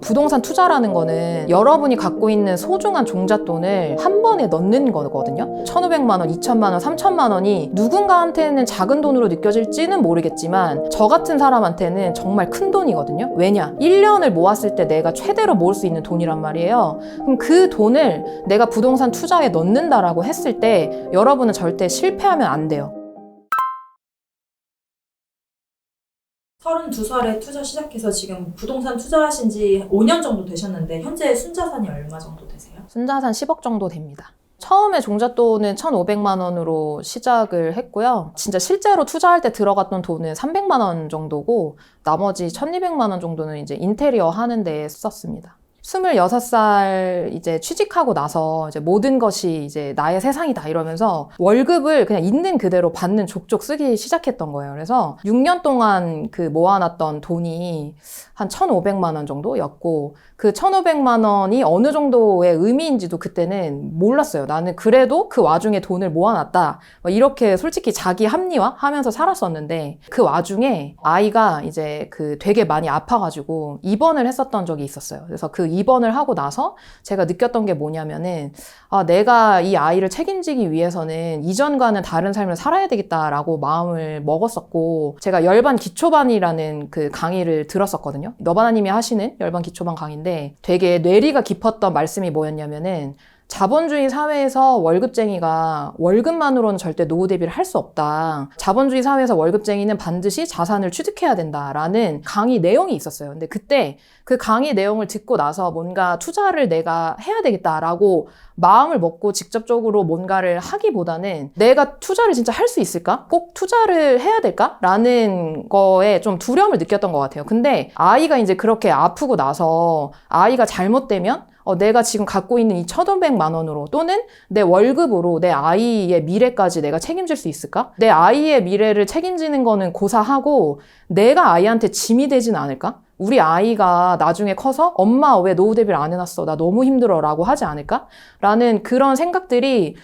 부동산 투자라는 거는 여러분이 갖고 있는 소중한 종잣돈을 한 번에 넣는 거거든요. 1,500만 원, 2,000만 원, 3,000만 원이 누군가한테는 작은 돈으로 느껴질지는 모르겠지만 저 같은 사람한테는 정말 큰 돈이거든요. 왜냐? 1년을 모았을 때 내가 최대로 모을 수 있는 돈이란 말이에요. 그럼 그 돈을 내가 부동산 투자에 넣는다라고 했을 때 여러분은 절대 실패하면 안 돼요. 32살에 투자 시작해서 지금 부동산 투자하신 지 5년 정도 되셨는데 현재 순자산이 얼마 정도 되세요? 순자산 10억 정도 됩니다. 처음에 종잣돈은 1,500만 원으로 시작을 했고요. 진짜 실제로 투자할 때 들어갔던 돈은 300만 원 정도고 나머지 1,200만 원 정도는 이제 인테리어 하는 데 썼습니다. 26살 이제 취직하고 나서 이제 모든 것이 이제 나의 세상이다 이러면서 월급을 그냥 있는 그대로 받는 족족 쓰기 시작했던 거예요. 그래서 6년 동안 그 모아놨던 돈이 한 1,500만 원 정도였고 그 1,500만 원이 어느 정도의 의미인지도 그때는 몰랐어요. 나는 그래도 그 와중에 돈을 모아놨다. 이렇게 솔직히 자기 합리화하면서 살았었는데 그 와중에 아이가 이제 그 되게 많이 아파가지고 입원을 했었던 적이 있었어요. 그래서 그 입원을 하고 나서 제가 느꼈던 게 뭐냐면은 내가 이 아이를 책임지기 위해서는 이전과는 다른 삶을 살아야 되겠다라고 마음을 먹었었고 제가 열반 기초반이라는 그 강의를 들었었거든요. 너바나님이 하시는 열반 기초반 강의인데 되게 뇌리가 깊었던 말씀이 뭐였냐면은 자본주의 사회에서 월급쟁이가 월급만으로는 절대 노후 대비를 할 수 없다. 자본주의 사회에서 월급쟁이는 반드시 자산을 취득해야 된다라는 강의 내용이 있었어요. 근데 그때 그 강의 내용을 듣고 나서 뭔가 투자를 내가 해야 되겠다라고 마음을 먹고 직접적으로 뭔가를 하기보다는 내가 투자를 진짜 할 수 있을까? 꼭 투자를 해야 될까? 라는 거에 좀 두려움을 느꼈던 것 같아요. 근데 아이가 이제 그렇게 아프고 나서 아이가 잘못되면 내가 지금 갖고 있는 이 1,500만 원으로 또는 내 월급으로 내 아이의 미래까지 내가 책임질 수 있을까? 내 아이의 미래를 책임지는 거는 고사하고 내가 아이한테 짐이 되진 않을까? 우리 아이가 나중에 커서 엄마 왜 노후 대비를 안 해놨어? 나 너무 힘들어 라고 하지 않을까? 라는 그런 생각들이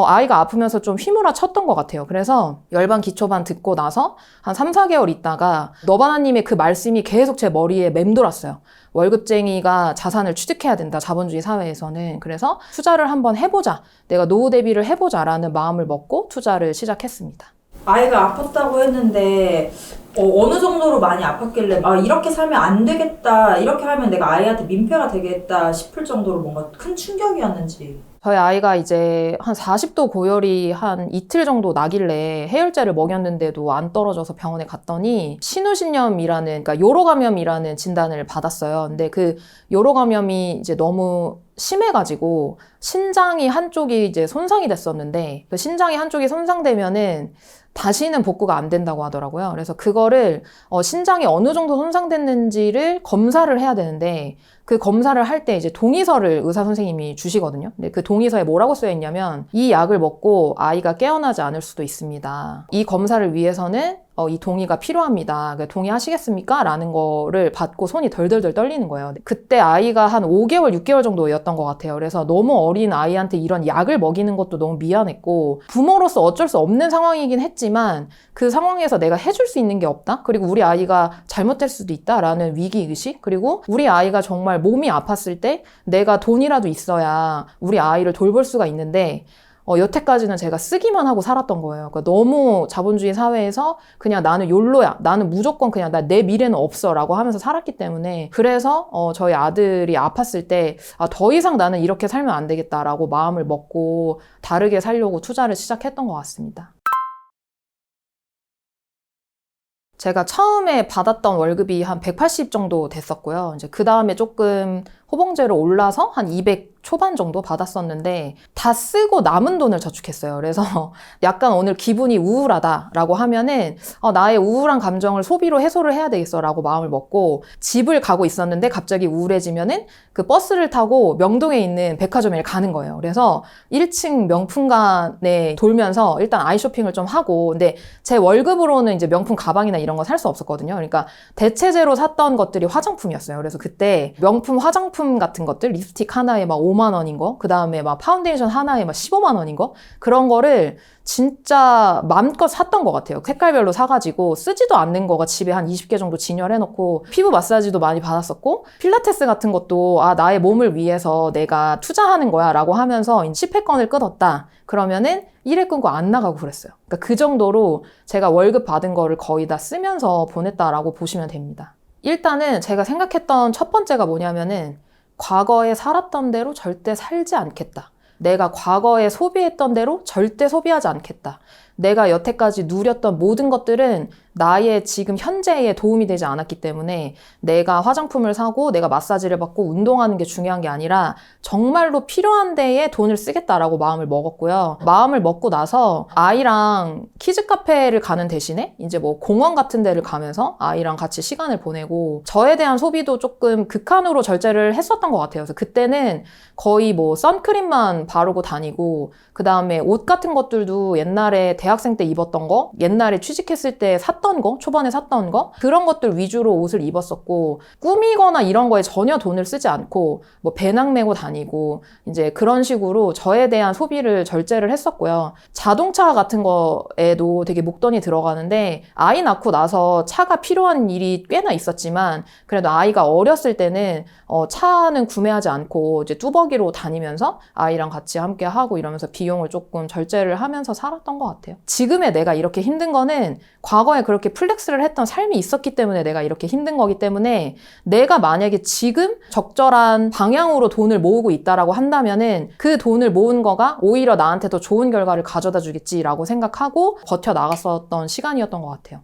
아이가 아프면서 좀 휘몰아쳤던 것 같아요. 그래서 열반 기초반 듣고 나서 한 3, 4개월 있다가 너바나님의 그 말씀이 계속 제 머리에 맴돌았어요. 월급쟁이가 자산을 취득해야 된다, 자본주의 사회에서는. 그래서 투자를 한번 해보자. 내가 노후 대비를 해보자라는 마음을 먹고 투자를 시작했습니다. 아이가 아팠다고 했는데 어느 정도로 많이 아팠길래 이렇게 살면 안 되겠다, 이렇게 하면 내가 아이한테 민폐가 되겠다 싶을 정도로 뭔가 큰 충격이었는지. 저희 아이가 이제 한 40도 고열이 한 이틀 정도 나길래 해열제를 먹였는데도 안 떨어져서 병원에 갔더니 신우신염이라는, 그러니까 요로감염이라는 진단을 받았어요. 근데 그 요로감염이 이제 너무 심해가지고 신장이 한쪽이 이제 손상이 됐었는데 그 신장이 한쪽이 손상되면은 다시는 복구가 안 된다고 하더라고요. 그래서 그거를 신장이 어느 정도 손상됐는지를 검사를 해야 되는데 그 검사를 할 때 이제 동의서를 의사 선생님이 주시거든요. 근데 그 동의서에 뭐라고 쓰여 있냐면 이 약을 먹고 아이가 깨어나지 않을 수도 있습니다. 이 검사를 위해서는 이 동의가 필요합니다. 동의하시겠습니까? 라는 거를 받고 손이 덜덜덜 떨리는 거예요. 그때 아이가 한 5개월, 6개월 정도였던 것 같아요. 그래서 너무 어린 아이한테 이런 약을 먹이는 것도 너무 미안했고 부모로서 어쩔 수 없는 상황이긴 했지만 그 상황에서 내가 해줄 수 있는 게 없다? 그리고 우리 아이가 잘못될 수도 있다라는 위기의식? 그리고 우리 아이가 정말 몸이 아팠을 때 내가 돈이라도 있어야 우리 아이를 돌볼 수가 있는데 여태까지는 제가 쓰기만 하고 살았던 거예요. 그러니까 너무 자본주의 사회에서 그냥 나는 욜로야. 나는 무조건 그냥 내 미래는 없어 라고 하면서 살았기 때문에 그래서 저희 아들이 아팠을 때 더 이상 나는 이렇게 살면 안 되겠다라고 마음을 먹고 다르게 살려고 투자를 시작했던 것 같습니다. 제가 처음에 받았던 월급이 한 180 정도 됐었고요. 이제 그 다음에 조금 호봉제로 올라서 한 200 초반 정도 받았었는데 다 쓰고 남은 돈을 저축했어요. 그래서 약간 오늘 기분이 우울하다라고 하면은 나의 우울한 감정을 소비로 해소를 해야 되겠어라고 마음을 먹고 집을 가고 있었는데 갑자기 우울해지면은 그 버스를 타고 명동에 있는 백화점에 가는 거예요. 그래서 1층 명품관에 돌면서 일단 아이 쇼핑을 좀 하고 근데 제 월급으로는 이제 명품 가방이나 이런 거 살 수 없었거든요. 그러니까 대체제로 샀던 것들이 화장품이었어요. 그래서 그때 명품 화장품 화장품 같은 것들, 립스틱 하나에 막 5만 원인 거, 그 다음에 막 파운데이션 하나에 막 15만 원인 거, 그런 거를 진짜 마음껏 샀던 것 같아요. 색깔별로 사가지고 쓰지도 않는 거가 집에 한 20개 정도 진열해놓고, 피부 마사지도 많이 받았었고, 필라테스 같은 것도 나의 몸을 위해서 내가 투자하는 거야 라고 하면서 10회권을 끊었다. 그러면은 1회 끊고 안 나가고 그랬어요. 그러니까 그 정도로 제가 월급 받은 거를 거의 다 쓰면서 보냈다라고 보시면 됩니다. 일단은 제가 생각했던 첫 번째가 뭐냐면은 과거에 살았던 대로 절대 살지 않겠다. 내가 과거에 소비했던 대로 절대 소비하지 않겠다. 내가 여태까지 누렸던 모든 것들은 나의 지금 현재에 도움이 되지 않았기 때문에 내가 화장품을 사고 내가 마사지를 받고 운동하는 게 중요한 게 아니라 정말로 필요한 데에 돈을 쓰겠다라고 마음을 먹었고요. 마음을 먹고 나서 아이랑 키즈 카페를 가는 대신에 이제 뭐 공원 같은 데를 가면서 아이랑 같이 시간을 보내고 저에 대한 소비도 조금 극한으로 절제를 했었던 것 같아요. 그래서 그때는 거의 뭐 선크림만 바르고 다니고 그 다음에 옷 같은 것들도 옛날에 대학생 때 입었던 거, 옛날에 취직했을 때 샀던 거, 초반에 샀던 거, 그런 것들 위주로 옷을 입었었고, 꾸미거나 이런 거에 전혀 돈을 쓰지 않고 뭐 배낭 메고 다니고 이제 그런 식으로 저에 대한 소비를 절제를 했었고요. 자동차 같은 거에도 되게 목돈이 들어가는데 아이 낳고 나서 차가 필요한 일이 꽤나 있었지만 그래도 아이가 어렸을 때는 차는 구매하지 않고 이제 뚜벅이로 다니면서 아이랑 같이 함께 하고 이러면서 비용을 조금 절제를 하면서 살았던 것 같아요. 지금의 내가 이렇게 힘든 거는 과거에 그렇게 플렉스를 했던 삶이 있었기 때문에 내가 이렇게 힘든 거기 때문에 내가 만약에 지금 적절한 방향으로 돈을 모으고 있다라고 한다면은 그 돈을 모은 거가 오히려 나한테 더 좋은 결과를 가져다 주겠지라고 생각하고 버텨나갔었던 시간이었던 것 같아요.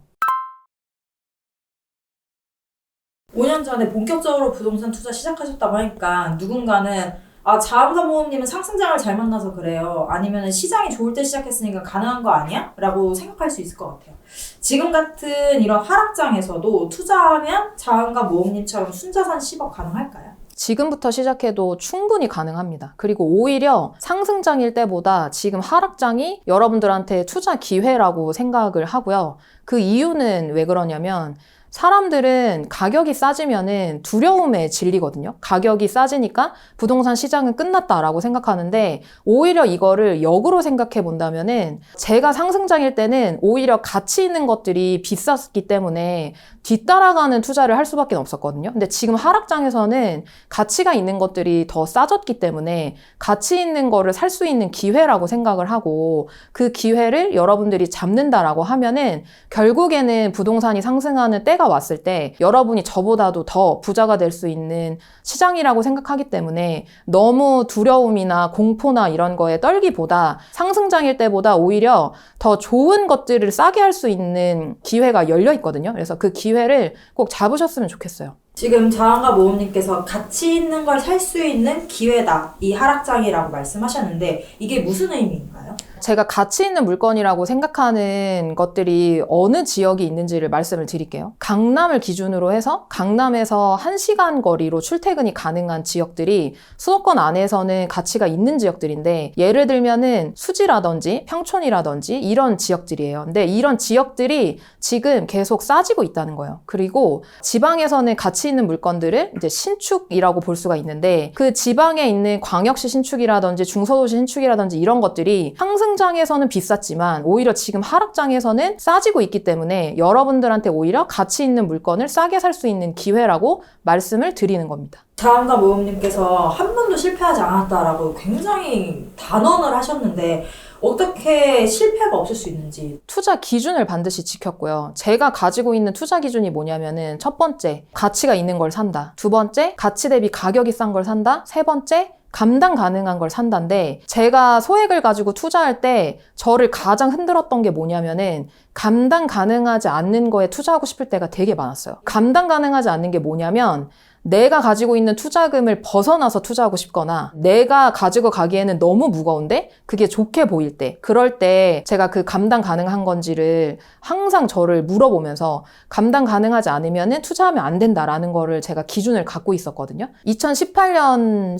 5년 전에 본격적으로 부동산 투자 시작하셨다고 하니까 누군가는 자음과 모험님은 상승장을 잘 만나서 그래요. 아니면 시장이 좋을 때 시작했으니까 가능한 거 아니야? 라고 생각할 수 있을 것 같아요. 지금 같은 이런 하락장에서도 투자하면 자음과 모험님처럼 순자산 10억 가능할까요? 지금부터 시작해도 충분히 가능합니다. 그리고 오히려 상승장일 때보다 지금 하락장이 여러분들한테 투자 기회라고 생각을 하고요. 그 이유는 왜 그러냐면 사람들은 가격이 싸지면은 두려움에 질리거든요. 가격이 싸지니까 부동산 시장은 끝났다라고 생각하는데 오히려 이거를 역으로 생각해 본다면은 제가 상승장일 때는 오히려 가치 있는 것들이 비쌌기 때문에 뒤따라가는 투자를 할 수밖에 없었거든요. 근데 지금 하락장에서는 가치가 있는 것들이 더 싸졌기 때문에 가치 있는 거를 살 수 있는 기회라고 생각을 하고 그 기회를 여러분들이 잡는다라고 하면은 결국에는 부동산이 상승하는 때가 왔을 때 여러분이 저보다도 더 부자가 될 수 있는 시장이라고 생각하기 때문에 너무 두려움이나 공포나 이런 거에 떨기보다 상승장일 때보다 오히려 더 좋은 것들을 싸게 할 수 있는 기회가 열려 있거든요. 그래서 그 기회를 꼭 잡으셨으면 좋겠어요. 지금 자원과 모험님께서 가치 있는 걸 살 수 있는 기회다. 이 하락장이라고 말씀하셨는데 이게 무슨 의미인가요? 제가 가치 있는 물건이라고 생각하는 것들이 어느 지역이 있는지를 말씀을 드릴게요. 강남을 기준으로 해서 강남에서 1시간 거리로 출퇴근이 가능한 지역들이 수도권 안에서는 가치가 있는 지역들인데 예를 들면은 수지라든지 평촌이라든지 이런 지역들이에요. 근데 이런 지역들이 지금 계속 싸지고 있다는 거예요. 그리고 지방에서는 가치 있는 물건들을 이제 신축이라고 볼 수가 있는데 그 지방에 있는 광역시 신축이라든지 중소도시 신축이라든지 이런 것들이 상승장에서는 비쌌지만 오히려 지금 하락장에서는 싸지고 있기 때문에 여러분들한테 오히려 가치 있는 물건을 싸게 살 수 있는 기회라고 말씀을 드리는 겁니다. 자원과 모험님께서 한 번도 실패하지 않았다라고 굉장히 단언을 하셨는데 어떻게 실패가 없을 수 있는지. 투자 기준을 반드시 지켰고요. 제가 가지고 있는 투자 기준이 뭐냐면은 첫 번째, 가치가 있는 걸 산다. 두 번째, 가치 대비 가격이 싼 걸 산다. 세 번째, 감당 가능한 걸 산다인데 제가 소액을 가지고 투자할 때 저를 가장 흔들었던 게 뭐냐면은 감당 가능하지 않는 거에 투자하고 싶을 때가 되게 많았어요. 감당 가능하지 않는 게 뭐냐면 내가 가지고 있는 투자금을 벗어나서 투자하고 싶거나 내가 가지고 가기에는 너무 무거운데 그게 좋게 보일 때 그럴 때 제가 그 감당 가능한 건지를 항상 저를 물어보면서 감당 가능하지 않으면 투자하면 안 된다라는 거를 제가 기준을 갖고 있었거든요. 2018년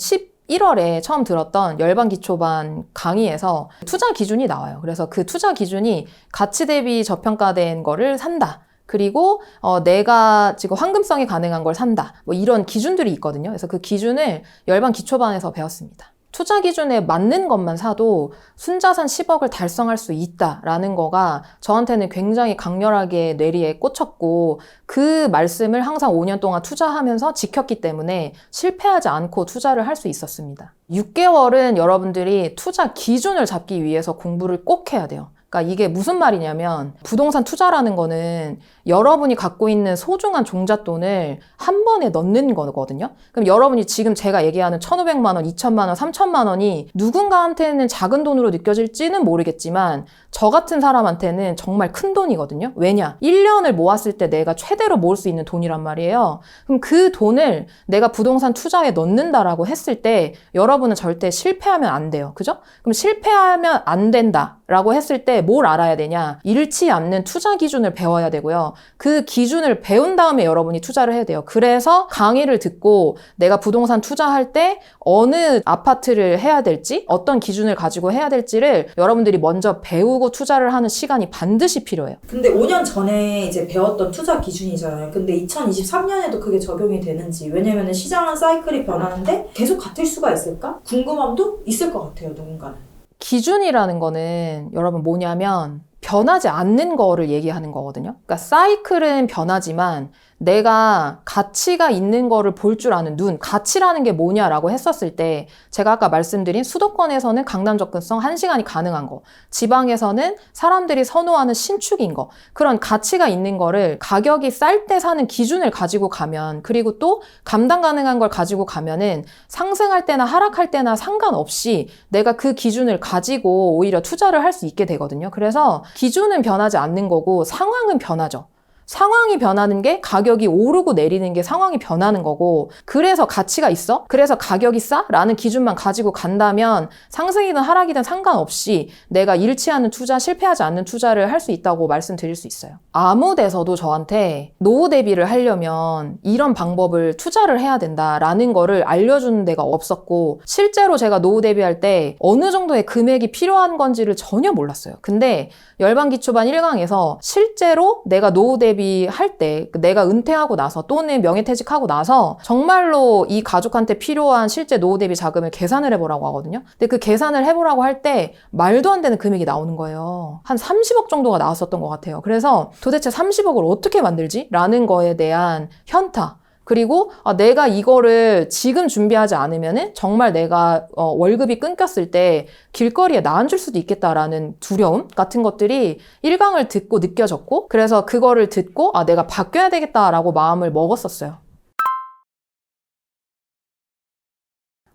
1월에 처음 들었던 열반 기초반 강의에서 투자 기준이 나와요. 그래서 그 투자 기준이 가치 대비 저평가된 거를 산다. 그리고 내가 지금 환금성이 가능한 걸 산다. 뭐 이런 기준들이 있거든요. 그래서 그 기준을 열반 기초반에서 배웠습니다. 투자 기준에 맞는 것만 사도 순자산 10억을 달성할 수 있다라는 거가 저한테는 굉장히 강렬하게 뇌리에 꽂혔고 그 말씀을 항상 5년 동안 투자하면서 지켰기 때문에 실패하지 않고 투자를 할 수 있었습니다. 6개월은 여러분들이 투자 기준을 잡기 위해서 공부를 꼭 해야 돼요. 그러니까 이게 무슨 말이냐면 부동산 투자라는 거는 여러분이 갖고 있는 소중한 종잣돈을 한 번에 넣는 거거든요. 그럼 여러분이 지금 제가 얘기하는 1,500만 원, 2,000만 원, 3,000만 원이 누군가한테는 작은 돈으로 느껴질지는 모르겠지만 저 같은 사람한테는 정말 큰 돈이거든요. 왜냐? 1년을 모았을 때 내가 최대로 모을 수 있는 돈이란 말이에요. 그럼 그 돈을 내가 부동산 투자에 넣는다라고 했을 때 여러분은 절대 실패하면 안 돼요. 그죠? 그럼 실패하면 안 된다라고 했을 때 뭘 알아야 되냐? 잃지 않는 투자 기준을 배워야 되고요. 그 기준을 배운 다음에 여러분이 투자를 해야 돼요. 그래서 강의를 듣고 내가 부동산 투자할 때 어느 아파트를 해야 될지, 어떤 기준을 가지고 해야 될지를 여러분들이 먼저 배우고 투자를 하는 시간이 반드시 필요해요. 근데 5년 전에 이제 배웠던 투자 기준이잖아요. 근데 2023년에도 그게 적용이 되는지. 왜냐면 시장은 사이클이 변하는데 계속 같을 수가 있을까? 궁금함도 있을 것 같아요, 누군가는. 기준이라는 거는 여러분 뭐냐면 변하지 않는 거를 얘기하는 거거든요. 그러니까 사이클은 변하지만 내가 가치가 있는 거를 볼 줄 아는 눈, 가치라는 게 뭐냐라고 했었을 때 제가 아까 말씀드린 수도권에서는 강남 접근성 1시간이 가능한 거, 지방에서는 사람들이 선호하는 신축인 거, 그런 가치가 있는 거를 가격이 쌀 때 사는 기준을 가지고 가면, 그리고 또 감당 가능한 걸 가지고 가면은 상승할 때나 하락할 때나 상관없이 내가 그 기준을 가지고 오히려 투자를 할 수 있게 되거든요. 그래서 기준은 변하지 않는 거고 상황은 변하죠. 상황이 변하는 게 가격이 오르고 내리는 게 상황이 변하는 거고, 그래서 가치가 있어? 그래서 가격이 싸? 라는 기준만 가지고 간다면 상승이든 하락이든 상관없이 내가 잃지 않는 투자, 실패하지 않는 투자를 할 수 있다고 말씀드릴 수 있어요. 아무 데서도 저한테 노후 대비를 하려면 이런 방법을 투자를 해야 된다라는 거를 알려주는 데가 없었고, 실제로 제가 노후 대비할 때 어느 정도의 금액이 필요한 건지를 전혀 몰랐어요. 근데 열반기초반 1강에서 실제로 내가 노후 대비할 때, 내가 은퇴하고 나서 또는 명예퇴직하고 나서 정말로 이 가족한테 필요한 실제 노후 대비 자금을 계산을 해보라고 하거든요. 근데 그 계산을 해보라고 할 때 말도 안 되는 금액이 나오는 거예요. 한 30억 정도가 나왔었던 것 같아요. 그래서 도대체 30억을 어떻게 만들지? 라는 거에 대한 현타. 그리고 내가 이거를 지금 준비하지 않으면은 정말 내가 월급이 끊겼을 때 길거리에 나앉을 수도 있겠다라는 두려움 같은 것들이 1강을 듣고 느껴졌고, 그래서 그거를 듣고 내가 바뀌어야 되겠다라고 마음을 먹었었어요.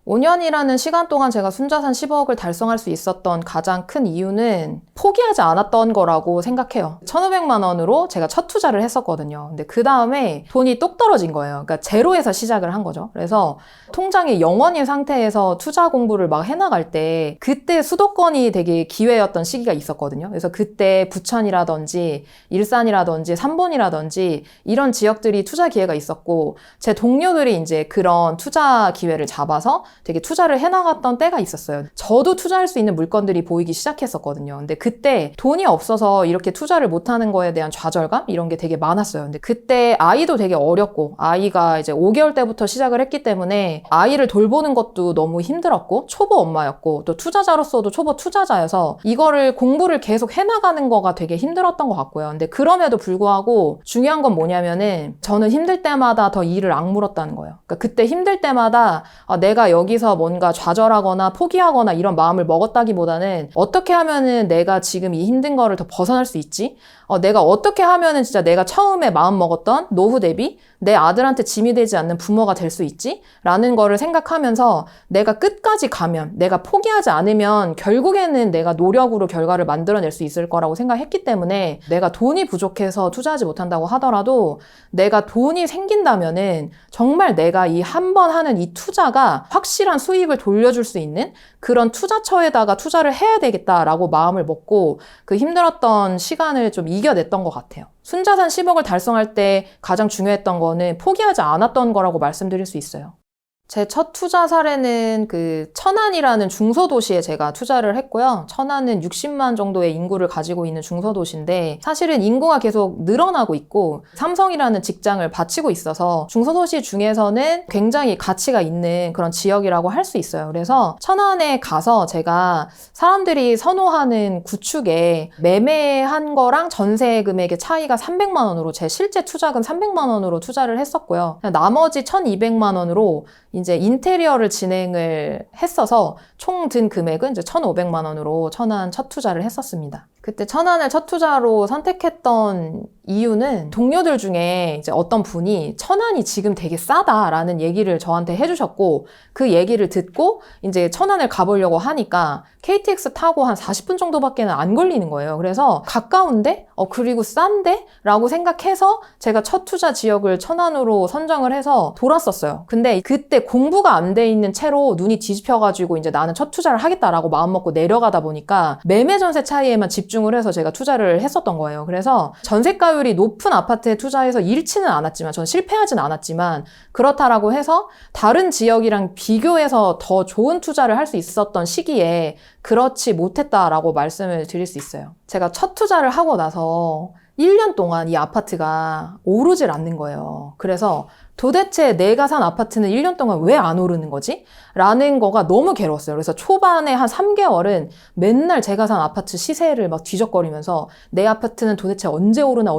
5년이라는 시간 동안 제가 순자산 10억을 달성할 수 있었던 가장 큰 이유는 포기하지 않았던 거라고 생각해요. 1,500만 원으로 제가 첫 투자를 했었거든요. 근데 그 다음에 돈이 똑 떨어진 거예요. 그러니까 제로에서 시작을 한 거죠. 그래서 통장이 0원인 상태에서 투자 공부를 막 해나갈 때 그때 수도권이 되게 기회였던 시기가 있었거든요. 그래서 그때 부천이라든지 일산이라든지 삼본이라든지 이런 지역들이 투자 기회가 있었고, 제 동료들이 이제 그런 투자 기회를 잡아서 되게 투자를 해나갔던 때가 있었어요. 저도 투자할 수 있는 물건들이 보이기 시작했었거든요. 근데 그때 돈이 없어서 이렇게 투자를 못하는 거에 대한 좌절감? 이런 게 되게 많았어요. 근데 그때 아이도 되게 어렸고, 아이가 이제 5개월 때부터 시작을 했기 때문에 아이를 돌보는 것도 너무 힘들었고, 초보 엄마였고, 또 투자자로서도 초보 투자자여서 이거를 공부를 계속 해나가는 거가 되게 힘들었던 것 같고요. 근데 그럼에도 불구하고 중요한 건 뭐냐면은 저는 힘들 때마다 더 이를 악물었다는 거예요. 그러니까 그때 힘들 때마다 내가 여기서 뭔가 좌절하거나 포기하거나 이런 마음을 먹었다기보다는 어떻게 하면은 내가 지금 이 힘든 거를 더 벗어날 수 있지? 내가 어떻게 하면은 진짜 내가 처음에 마음 먹었던 노후 대비 내 아들한테 짐이 되지 않는 부모가 될 수 있지? 라는 거를 생각하면서 내가 끝까지 가면, 내가 포기하지 않으면 결국에는 내가 노력으로 결과를 만들어낼 수 있을 거라고 생각했기 때문에, 내가 돈이 부족해서 투자하지 못한다고 하더라도 내가 돈이 생긴다면은 정말 내가 이 한 번 하는 이 투자가 확실한 수익을 돌려줄 수 있는 그런 투자처에다가 투자를 해야 되겠다라고 마음을 먹고 그 힘들었던 시간을 좀 이겨냈던 것 같아요. 순자산 10억을 달성할 때 가장 중요했던 거는 포기하지 않았던 거라고 말씀드릴 수 있어요. 제 첫 투자 사례는 천안이라는 중소도시에 제가 투자를 했고요. 천안은 60만 정도의 인구를 가지고 있는 중소도시인데 사실은 인구가 계속 늘어나고 있고 삼성이라는 직장을 바치고 있어서 중소도시 중에서는 굉장히 가치가 있는 그런 지역이라고 할 수 있어요. 그래서 천안에 가서 제가 사람들이 선호하는 구축에 매매한 거랑 전세 금액의 차이가 300만 원으로 제 실제 투자금 300만 원으로 투자를 했었고요. 나머지 1,200만 원으로 이제 인테리어를 진행을 했어서 총 든 금액은 이제 1,500만 원으로 천안 첫 투자를 했었습니다. 그때 천안을 첫 투자로 선택했던 이유는 동료들 중에 이제 어떤 분이 천안이 지금 되게 싸다라는 얘기를 저한테 해주셨고 그 얘기를 듣고 이제 천안을 가보려고 하니까 KTX 타고 한 40분 정도밖에는 안 걸리는 거예요. 그래서 가까운데? 그리고 싼데? 라고 생각해서 제가 첫 투자 지역을 천안으로 선정을 해서 돌았었어요. 근데 그때 공부가 안 돼 있는 채로 눈이 뒤집혀가지고 이제 나는 첫 투자를 하겠다라고 마음먹고 내려가다 보니까 매매 전세 차이에만 집중을 해서 제가 투자를 했었던 거예요. 그래서 전세가율이 높은 아파트에 투자해서 잃지는 않았지만 전 실패하진 않았지만 그렇다라고 해서 다른 지역이랑 비교해서 더 좋은 투자를 할 수 있었던 시기에 그렇지 못했다라고 말씀을 드릴 수 있어요. 제가 첫 투자를 하고 나서 1년 동안 이 아파트가 오르질 않는 거예요. 그래서 도대체 내가 산 아파트는 1년 동안 왜 안 오르는 거지? 라는 거가 너무 괴로웠어요. 그래서 초반에 한 3개월은 맨날 제가 산 아파트 시세를 막 뒤적거리면서 내 아파트는 도대체 언제 오르나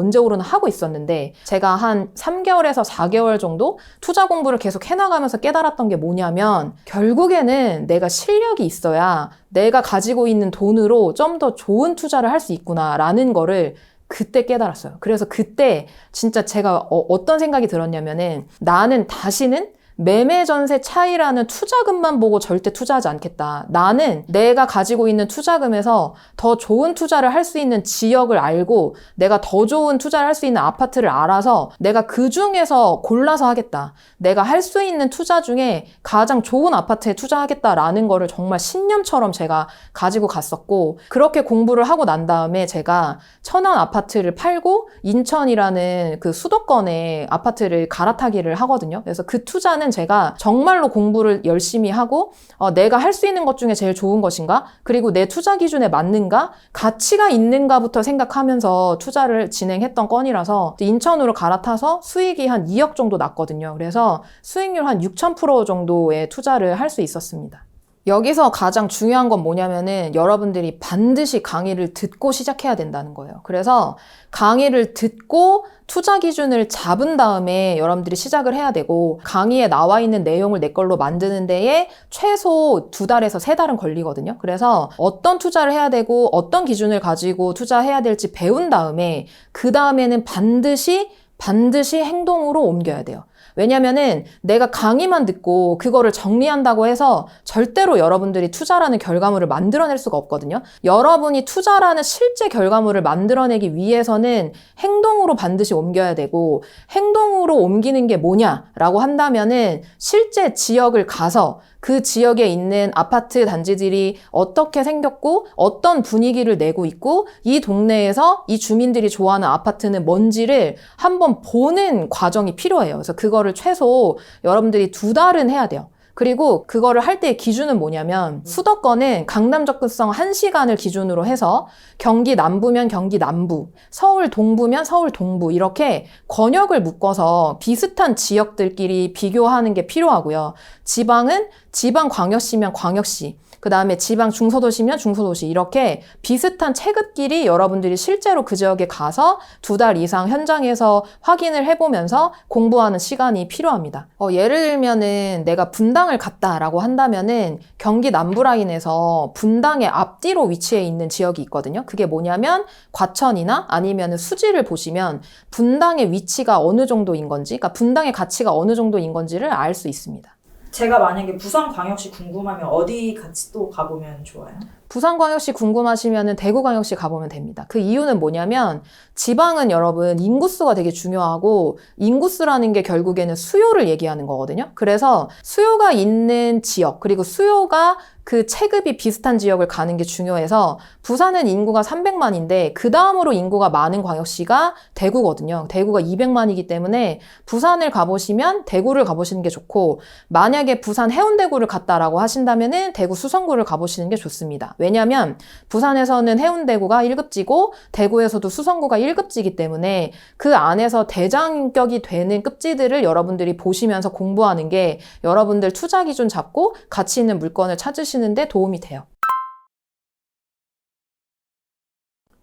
하고 있었는데 제가 한 3개월에서 4개월 정도 투자 공부를 계속 해나가면서 깨달았던 게 뭐냐면 결국에는 내가 실력이 있어야 내가 가지고 있는 돈으로 좀 더 좋은 투자를 할 수 있구나라는 거를 그때 깨달았어요. 그래서 그때 진짜 제가 어떤 생각이 들었냐면은 나는 다시는 매매 전세 차이라는 투자금만 보고 절대 투자하지 않겠다. 나는 내가 가지고 있는 투자금에서 더 좋은 투자를 할 수 있는 지역을 알고 내가 더 좋은 투자를 할 수 있는 아파트를 알아서 내가 그 중에서 골라서 하겠다. 내가 할 수 있는 투자 중에 가장 좋은 아파트에 투자하겠다라는 거를 정말 신념처럼 제가 가지고 갔었고 그렇게 공부를 하고 난 다음에 제가 천안 아파트를 팔고 인천이라는 그 수도권에 아파트를 갈아타기를 하거든요. 그래서 그 투자는 제가 정말로 공부를 열심히 하고 내가 할 수 있는 것 중에 제일 좋은 것인가? 그리고 내 투자 기준에 맞는가? 가치가 있는가부터 생각하면서 투자를 진행했던 건이라서 인천으로 갈아타서 수익이 한 2억 정도 났거든요. 그래서 수익률 한 6,000% 정도의 투자를 할 수 있었습니다. 여기서 가장 중요한 건 뭐냐면은 여러분들이 반드시 강의를 듣고 시작해야 된다는 거예요. 그래서 강의를 듣고 투자 기준을 잡은 다음에 여러분들이 시작을 해야 되고 강의에 나와 있는 내용을 내 걸로 만드는 데에 최소 2달에서 3달은 걸리거든요. 그래서 어떤 투자를 해야 되고 어떤 기준을 가지고 투자해야 될지 배운 다음에 그 다음에는 반드시 행동으로 옮겨야 돼요. 왜냐면은 내가 강의만 듣고 그거를 정리한다고 해서 절대로 여러분들이 투자라는 결과물을 만들어낼 수가 없거든요. 여러분이 투자라는 실제 결과물을 만들어내기 위해서는 행동으로 반드시 옮겨야 되고 행동으로 옮기는 게 뭐냐라고 한다면은 실제 지역을 가서 그 지역에 있는 아파트 단지들이 어떻게 생겼고 어떤 분위기를 내고 있고 이 동네에서 이 주민들이 좋아하는 아파트는 뭔지를 한번 보는 과정이 필요해요. 그래서 그거를 최소 여러분들이 2달은 해야 돼요. 그리고 그거를 할 때의 기준은 뭐냐면 수도권은 강남 접근성 1시간을 기준으로 해서 경기 남부면 경기 남부, 서울 동부면 서울 동부 이렇게 권역을 묶어서 비슷한 지역들끼리 비교하는 게 필요하고요. 지방은 지방광역시면 광역시, 그 다음에 지방 중소도시면 중소도시 이렇게 비슷한 체급끼리 여러분들이 실제로 그 지역에 가서 2달 이상 현장에서 확인을 해보면서 공부하는 시간이 필요합니다. 예를 들면은 내가 분당을 갔다라고 한다면은 경기 남부라인에서 분당의 앞뒤로 위치해 있는 지역이 있거든요. 그게 뭐냐면 과천이나 아니면 수지를 보시면 분당의 위치가 어느 정도인 건지, 그러니까 분당의 가치가 어느 정도인 건지를 알 수 있습니다. 제가 만약에 부산광역시 궁금하면 어디 같이 또 가보면 좋아요? 부산광역시 궁금하시면 대구광역시 가보면 됩니다. 그 이유는 뭐냐면 지방은 여러분 인구수가 되게 중요하고 인구수라는 게 결국에는 수요를 얘기하는 거거든요. 그래서 수요가 있는 지역 그리고 수요가 그 체급이 비슷한 지역을 가는 게 중요해서 부산은 인구가 300만인데 그 다음으로 인구가 많은 광역시가 대구거든요. 대구가 200만이기 때문에 부산을 가보시면 대구를 가보시는 게 좋고 만약에 부산 해운대구를 갔다라고 하신다면은 대구 수성구를 가보시는 게 좋습니다. 왜냐하면 부산에서는 해운대구가 1급지고 대구에서도 수성구가 1급지이기 때문에 그 안에서 대장격이 되는 급지들을 여러분들이 보시면서 공부하는 게 여러분들 투자 기준 잡고 가치 있는 물건을 찾으시는 데 도움이 돼요.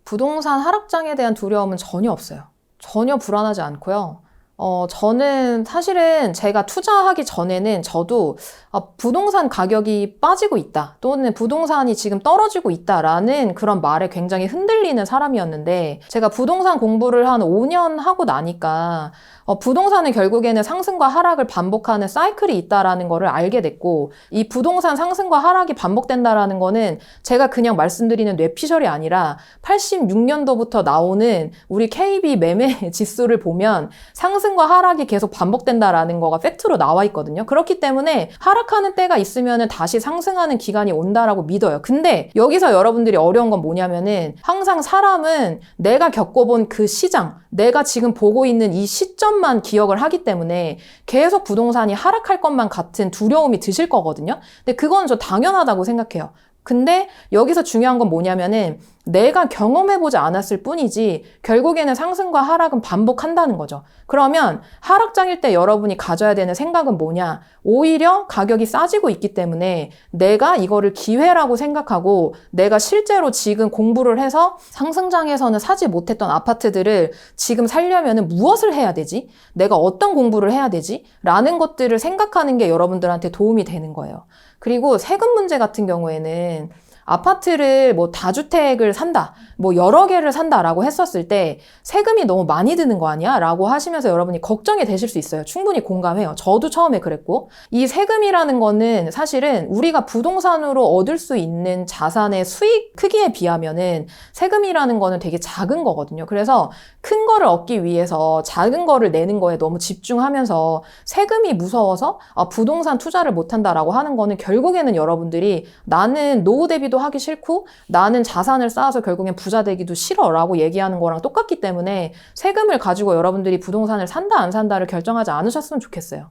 부동산 하락장에 대한 두려움은 전혀 없어요. 전혀 불안하지 않고요. 저는 사실은 제가 투자하기 전에는 저도 부동산 가격이 빠지고 있다 또는 부동산이 지금 떨어지고 있다라는 그런 말에 굉장히 흔들리는 사람이었는데 제가 부동산 공부를 한 5년 하고 나니까 부동산은 결국에는 상승과 하락을 반복하는 사이클이 있다라는 거를 알게 됐고 이 부동산 상승과 하락이 반복된다라는 거는 제가 그냥 말씀드리는 뇌피셜이 아니라 86년도부터 나오는 우리 KB 매매 지수를 보면 상승과 하락이 계속 반복된다라는 거가 팩트로 나와 있거든요. 그렇기 때문에 하락하는 때가 있으면 다시 상승하는 기간이 온다라고 믿어요. 근데 여기서 여러분들이 어려운 건 뭐냐면은 항상 사람은 내가 겪어본 그 시장, 내가 지금 보고 있는 이 시점만 기억을 하기 때문에 계속 부동산이 하락할 것만 같은 두려움이 드실 거거든요. 근데 그건 저 당연하다고 생각해요. 근데 여기서 중요한 건 뭐냐면은 내가 경험해보지 않았을 뿐이지 결국에는 상승과 하락은 반복한다는 거죠. 그러면 하락장일 때 여러분이 가져야 되는 생각은 뭐냐? 오히려 가격이 싸지고 있기 때문에 내가 이거를 기회라고 생각하고 내가 실제로 지금 공부를 해서 상승장에서는 사지 못했던 아파트들을 지금 살려면 무엇을 해야 되지? 내가 어떤 공부를 해야 되지? 라는 것들을 생각하는 게 여러분들한테 도움이 되는 거예요. 그리고 세금 문제 같은 경우에는 아파트를 뭐 다주택을 산다, 뭐 여러 개를 산다라고 했었을 때 세금이 너무 많이 드는 거 아니야? 라고 하시면서 여러분이 걱정이 되실 수 있어요. 충분히 공감해요. 저도 처음에 그랬고. 이 세금이라는 거는 사실은 우리가 부동산으로 얻을 수 있는 자산의 수익 크기에 비하면은 세금이라는 거는 되게 작은 거거든요. 그래서 큰 거를 얻기 위해서 작은 거를 내는 거에 너무 집중하면서 세금이 무서워서 부동산 투자를 못한다라고 하는 거는 결국에는 여러분들이 나는 노후 대비도 하기 싫고 나는 자산을 쌓아서 결국엔 부자 되기도 싫어라고 얘기하는 거랑 똑같기 때문에 세금을 가지고 여러분들이 부동산을 산다 안 산다를 결정하지 않으셨으면 좋겠어요.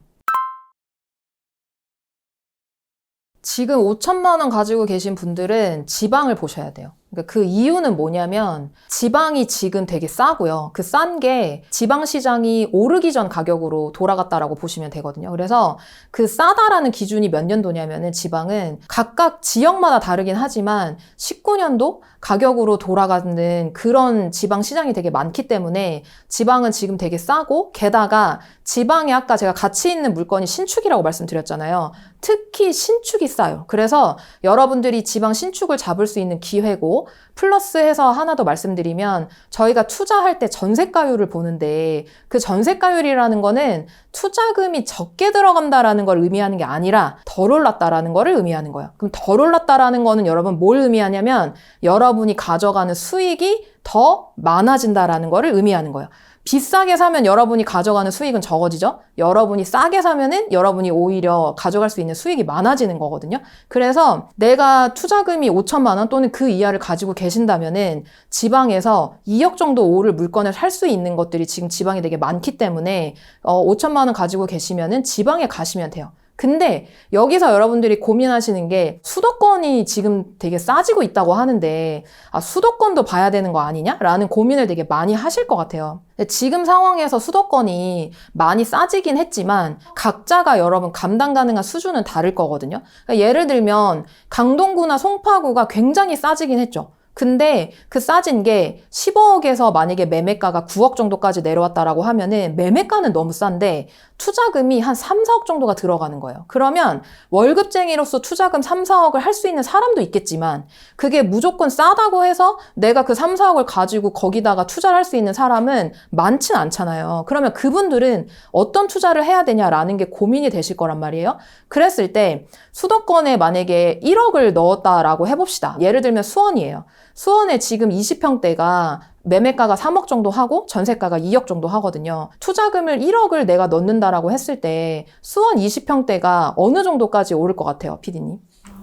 지금 5천만 원 가지고 계신 분들은 지방을 보셔야 돼요. 그러니까 그 이유는 뭐냐면 지방이 지금 되게 싸고요. 그 싼 게 지방시장이 오르기 전 가격으로 돌아갔다라고 보시면 되거든요. 그래서 그 싸다라는 기준이 몇 년도냐면은 지방은 각각 지역마다 다르긴 하지만 19년도 가격으로 돌아가는 그런 지방시장이 되게 많기 때문에 지방은 지금 되게 싸고 게다가 지방에 아까 제가 가치 있는 물건이 신축이라고 말씀드렸잖아요. 특히 신축이 싸요. 그래서 여러분들이 지방 신축을 잡을 수 있는 기회고 플러스해서 하나 더 말씀드리면 저희가 투자할 때 전세가율을 보는데 그 전세가율이라는 거는 투자금이 적게 들어간다라는 걸 의미하는 게 아니라 덜 올랐다라는 거를 의미하는 거예요. 그럼 덜 올랐다라는 거는 여러분 뭘 의미하냐면 여러분이 가져가는 수익이 더 많아진다라는 거를 의미하는 거예요. 비싸게 사면 여러분이 가져가는 수익은 적어지죠? 여러분이 싸게 사면은 여러분이 오히려 가져갈 수 있는 수익이 많아지는 거거든요. 그래서 내가 투자금이 5천만 원 또는 그 이하를 가지고 계신다면은 지방에서 2억 정도 오를 물건을 살 수 있는 것들이 지금 지방에 되게 많기 때문에 5천만 원 가지고 계시면은 지방에 가시면 돼요. 근데 여기서 여러분들이 고민하시는 게 수도권이 지금 되게 싸지고 있다고 하는데 수도권도 봐야 되는 거 아니냐? 라는 고민을 되게 많이 하실 것 같아요. 지금 상황에서 수도권이 많이 싸지긴 했지만 각자가 여러분 감당 가능한 수준은 다를 거거든요. 그러니까 예를 들면 강동구나 송파구가 굉장히 싸지긴 했죠. 근데 그 싸진 게 15억에서 만약에 매매가가 9억 정도까지 내려왔다라고 하면은 매매가는 너무 싼데 투자금이 한 3, 4억 정도가 들어가는 거예요. 그러면 월급쟁이로서 투자금 3, 4억을 할 수 있는 사람도 있겠지만 그게 무조건 싸다고 해서 내가 그 3, 4억을 가지고 거기다가 투자를 할 수 있는 사람은 많진 않잖아요. 그러면 그분들은 어떤 투자를 해야 되냐라는 게 고민이 되실 거란 말이에요. 그랬을 때 수도권에 만약에 1억을 넣었다라고 해봅시다. 예를 들면 수원이에요. 수원에 지금 20평대가 매매가가 3억 정도 하고 전세가가 2억 정도 하거든요. 투자금을 1억을 내가 넣는다라고 했을 때 수원 20평대가 어느 정도까지 오를 것 같아요, 피디님?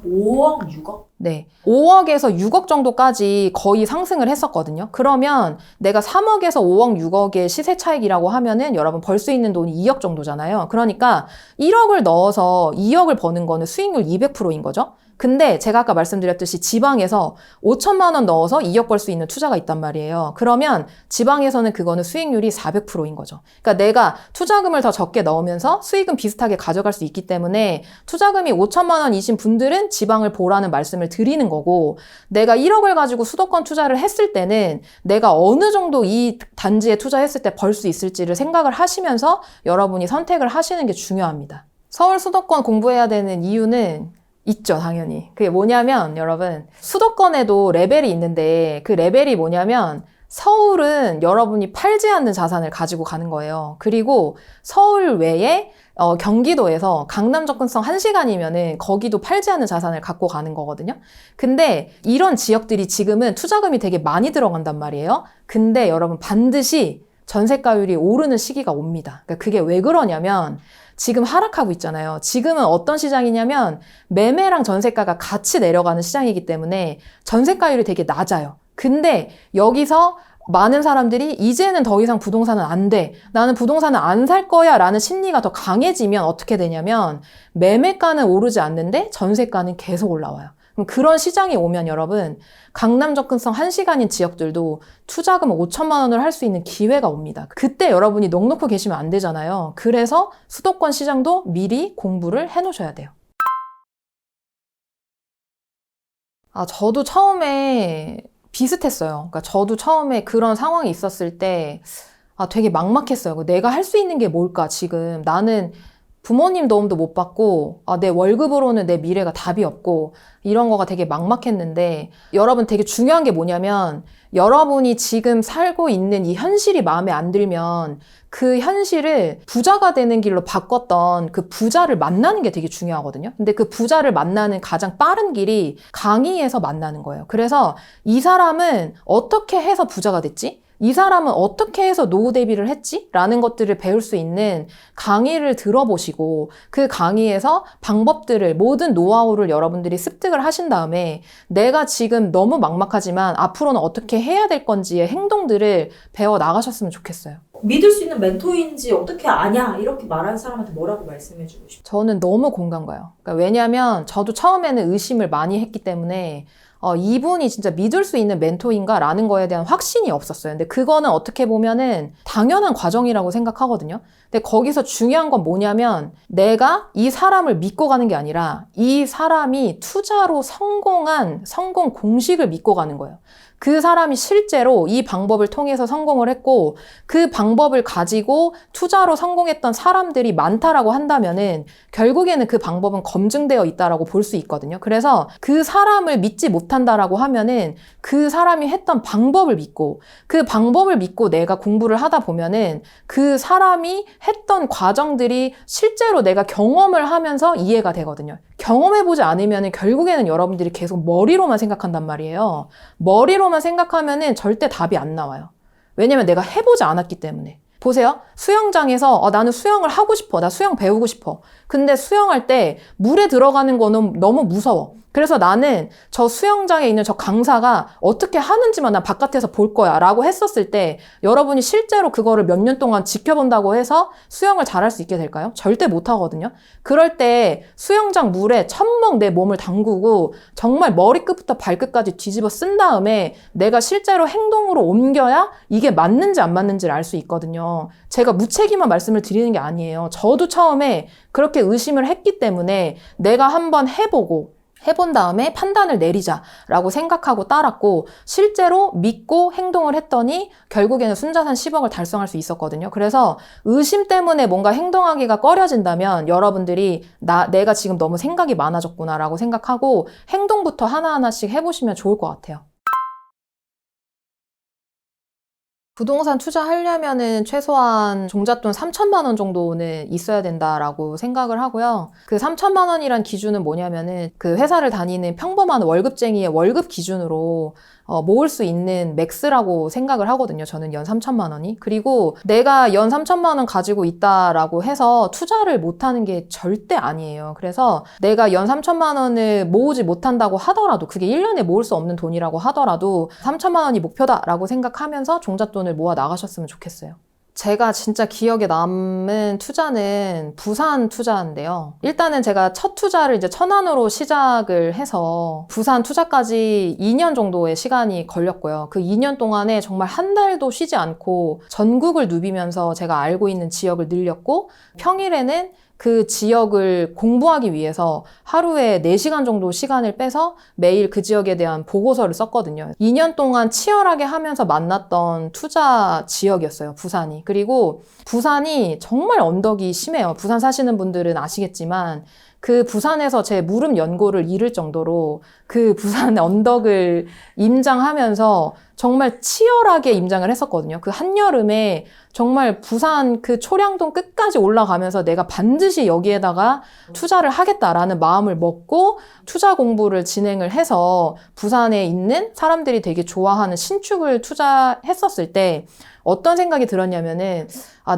5억, 6억? 네. 5억에서 6억 정도까지 거의 상승을 했었거든요. 그러면 내가 3억에서 5억, 6억의 시세 차익이라고 하면은 여러분 벌 수 있는 돈이 2억 정도잖아요. 그러니까 1억을 넣어서 2억을 버는 거는 수익률 200%인 거죠. 근데 제가 아까 말씀드렸듯이 지방에서 5천만 원 넣어서 2억 벌 수 있는 투자가 있단 말이에요. 그러면 지방에서는 그거는 수익률이 400%인 거죠. 그러니까 내가 투자금을 더 적게 넣으면서 수익은 비슷하게 가져갈 수 있기 때문에 투자금이 5천만 원이신 분들은 지방을 보라는 말씀을 드리는 거고, 내가 1억을 가지고 수도권 투자를 했을 때는 내가 어느 정도 이 단지에 투자했을 때 벌 수 있을지를 생각을 하시면서 여러분이 선택을 하시는 게 중요합니다. 서울 수도권 공부해야 되는 이유는 있죠, 당연히. 그게 뭐냐면 여러분, 수도권에도 레벨이 있는데 그 레벨이 뭐냐면 서울은 여러분이 팔지 않는 자산을 가지고 가는 거예요. 그리고 서울 외에 경기도에서 강남 접근성 1시간이면은 거기도 팔지 않는 자산을 갖고 가는 거거든요. 근데 이런 지역들이 지금은 투자금이 되게 많이 들어간단 말이에요. 근데 여러분 반드시 전세가율이 오르는 시기가 옵니다. 그러니까 그게 왜 그러냐면 지금 하락하고 있잖아요. 지금은 어떤 시장이냐면 매매랑 전세가가 같이 내려가는 시장이기 때문에 전세가율이 되게 낮아요. 근데 여기서 많은 사람들이 이제는 더 이상 부동산은 안 돼. 나는 부동산은 안 살 거야 라는 심리가 더 강해지면 어떻게 되냐면 매매가는 오르지 않는데 전세가는 계속 올라와요. 그럼 그런 시장이 오면 여러분, 강남 접근성 1시간인 지역들도 투자금 5천만 원을 할 수 있는 기회가 옵니다. 그때 여러분이 넋 놓고 계시면 안 되잖아요. 그래서 수도권 시장도 미리 공부를 해 놓으셔야 돼요. 저도 처음에 비슷했어요. 그러니까 저도 처음에 그런 상황이 있었을 때 되게 막막했어요. 내가 할 수 있는 게 뭘까, 지금. 나는 부모님 도움도 못 받고 내 월급으로는 내 미래가 답이 없고 이런 거가 되게 막막했는데, 여러분 되게 중요한 게 뭐냐면 여러분이 지금 살고 있는 이 현실이 마음에 안 들면 그 현실을 부자가 되는 길로 바꿨던 그 부자를 만나는 게 되게 중요하거든요. 근데 그 부자를 만나는 가장 빠른 길이 강의에서 만나는 거예요. 그래서 이 사람은 어떻게 해서 부자가 됐지? 이 사람은 어떻게 해서 노후 대비를 했지? 라는 것들을 배울 수 있는 강의를 들어보시고 그 강의에서 방법들을, 모든 노하우를 여러분들이 습득을 하신 다음에 내가 지금 너무 막막하지만 앞으로는 어떻게 해야 될 건지의 행동들을 배워 나가셨으면 좋겠어요. 믿을 수 있는 멘토인지 어떻게 아냐? 이렇게 말하는 사람한테 뭐라고 말씀해주고 싶어요? 저는 너무 공감 가요. 그러니까 왜냐하면 저도 처음에는 의심을 많이 했기 때문에 이분이 진짜 믿을 수 있는 멘토인가 라는 거에 대한 확신이 없었어요. 근데 그거는 어떻게 보면은 당연한 과정이라고 생각하거든요. 근데 거기서 중요한 건 뭐냐면 내가 이 사람을 믿고 가는 게 아니라 이 사람이 투자로 성공한 성공 공식을 믿고 가는 거예요. 그 사람이 실제로 이 방법을 통해서 성공을 했고 그 방법을 가지고 투자로 성공했던 사람들이 많다라고 한다면은 결국에는 그 방법은 검증되어 있다라고 볼 수 있거든요. 그래서 그 사람을 믿지 못한다라고 하면은 그 사람이 했던 방법을 믿고 그 방법을 믿고 내가 공부를 하다 보면은 그 사람이 했던 과정들이 실제로 내가 경험을 하면서 이해가 되거든요. 경험해보지 않으면 결국에는 여러분들이 계속 머리로만 생각한단 말이에요. 머리로만 생각하면은 절대 답이 안 나와요. 왜냐면 내가 해보지 않았기 때문에. 보세요. 수영장에서 나는 수영을 하고 싶어. 나 수영 배우고 싶어. 근데 수영할 때 물에 들어가는 거는 너무 무서워. 그래서 나는 저 수영장에 있는 저 강사가 어떻게 하는지만 난 바깥에서 볼 거야 라고 했었을 때 여러분이 실제로 그거를 몇 년 동안 지켜본다고 해서 수영을 잘할 수 있게 될까요? 절대 못 하거든요. 그럴 때 수영장 물에 첨벙 내 몸을 담그고 정말 머리끝부터 발끝까지 뒤집어 쓴 다음에 내가 실제로 행동으로 옮겨야 이게 맞는지 안 맞는지를 알 수 있거든요. 제가 무책임한 말씀을 드리는 게 아니에요. 저도 처음에 그렇게 의심을 했기 때문에 내가 한번 해본 다음에 판단을 내리자라고 생각하고 따랐고 실제로 믿고 행동을 했더니 결국에는 순자산 10억을 달성할 수 있었거든요. 그래서 의심 때문에 뭔가 행동하기가 꺼려진다면 여러분들이 내가 지금 너무 생각이 많아졌구나라고 생각하고 행동부터 하나하나씩 해보시면 좋을 것 같아요. 부동산 투자하려면은 최소한 종잣돈 3천만 원 정도는 있어야 된다라고 생각을 하고요. 그 3천만 원이란 기준은 뭐냐면은 그 회사를 다니는 평범한 월급쟁이의 월급 기준으로 모을 수 있는 맥스라고 생각을 하거든요. 저는 연 3천만 원이. 그리고 내가 연 3천만 원 가지고 있다라고 해서 투자를 못하는 게 절대 아니에요. 그래서 내가 연 3천만 원을 모으지 못한다고 하더라도, 그게 1년에 모을 수 없는 돈이라고 하더라도 3천만 원이 목표다라고 생각하면서 종잣돈을 모아 나가셨으면 좋겠어요. 제가 진짜 기억에 남은 투자는 부산 투자인데요. 일단은 제가 첫 투자를 이제 천안으로 시작을 해서 부산 투자까지 2년 정도의 시간이 걸렸고요. 그 2년 동안에 정말 한 달도 쉬지 않고 전국을 누비면서 제가 알고 있는 지역을 늘렸고, 평일에는 그 지역을 공부하기 위해서 하루에 4시간 정도 시간을 빼서 매일 그 지역에 대한 보고서를 썼거든요. 2년 동안 치열하게 하면서 만났던 투자 지역이었어요, 부산이. 그리고 부산이 정말 언덕이 심해요. 부산 사시는 분들은 아시겠지만 그 부산에서 제 무릎 연고를 잃을 정도로 그 부산 언덕을 임장하면서 정말 치열하게 임장을 했었거든요. 그 한여름에 정말 부산 그 초량동 끝까지 올라가면서 내가 반드시 여기에다가 투자를 하겠다라는 마음을 먹고 투자 공부를 진행을 해서 부산에 있는 사람들이 되게 좋아하는 신축을 투자했었을 때 어떤 생각이 들었냐면은,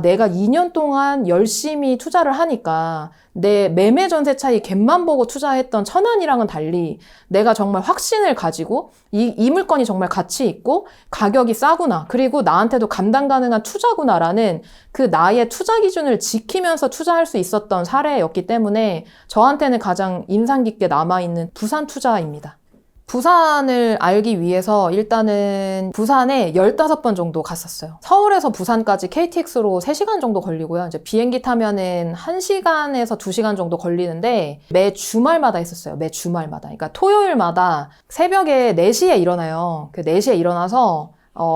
내가 2년 동안 열심히 투자를 하니까 내 매매 전세 차이 갭만 보고 투자했던 천안이랑은 달리 내가 정말 확신을 가지고 이 물건이 정말 가치 있고 가격이 싸구나, 그리고 나한테도 감당 가능한 투자구나라는 그 나의 투자 기준을 지키면서 투자할 수 있었던 사례였기 때문에 저한테는 가장 인상 깊게 남아있는 부산 투자입니다. 부산을 알기 위해서 일단은 부산에 15번 정도 갔었어요. 서울에서 부산까지 KTX로 3시간 정도 걸리고요. 이제 비행기 타면은 1시간에서 2시간 정도 걸리는데 매 주말마다 했었어요. 매 주말마다. 그러니까 토요일마다 새벽에 4시에 일어나요. 그 4시에 일어나서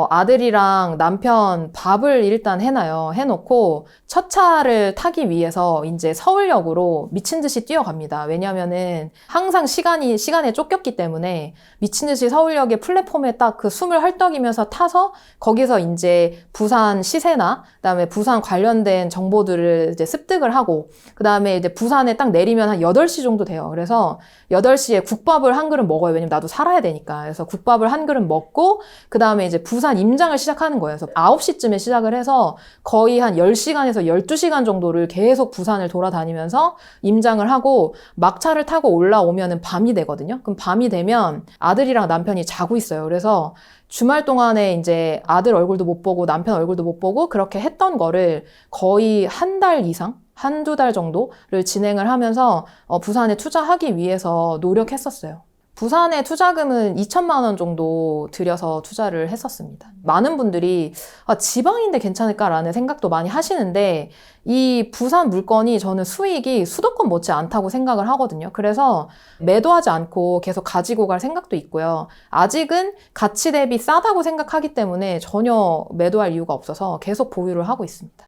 아들이랑 남편 밥을 일단 해놔요. 해놓고 첫 차를 타기 위해서 이제 서울역으로 미친 듯이 뛰어갑니다. 왜냐면은 항상 시간에 쫓겼기 때문에 미친 듯이 서울역의 플랫폼에 딱 그 숨을 헐떡이면서 타서 거기서 이제 부산 시세나 그다음에 부산 관련된 정보들을 이제 습득을 하고, 그다음에 이제 부산에 딱 내리면 한 8시 정도 돼요. 그래서 8시에 국밥을 한 그릇 먹어요. 왜냐면 나도 살아야 되니까. 그래서 국밥을 한 그릇 먹고 그다음에 이제 부산 임장을 시작하는 거예요. 그래서 9시쯤에 시작을 해서 거의 한 10시간에서 12시간 정도를 계속 부산을 돌아다니면서 임장을 하고 막차를 타고 올라오면은 밤이 되거든요. 그럼 밤이 되면 아들이랑 남편이 자고 있어요. 그래서 주말 동안에 이제 아들 얼굴도 못 보고 남편 얼굴도 못 보고 그렇게 했던 거를 거의 한 달 이상? 한두 달 정도를 진행을 하면서 부산에 투자하기 위해서 노력했었어요. 부산의 투자금은 2천만 원 정도 들여서 투자를 했었습니다. 많은 분들이 지방인데 괜찮을까라는 생각도 많이 하시는데, 이 부산 물건이 저는 수익이 수도권 못지 않다고 생각을 하거든요. 그래서 매도하지 않고 계속 가지고 갈 생각도 있고요. 아직은 가치 대비 싸다고 생각하기 때문에 전혀 매도할 이유가 없어서 계속 보유를 하고 있습니다.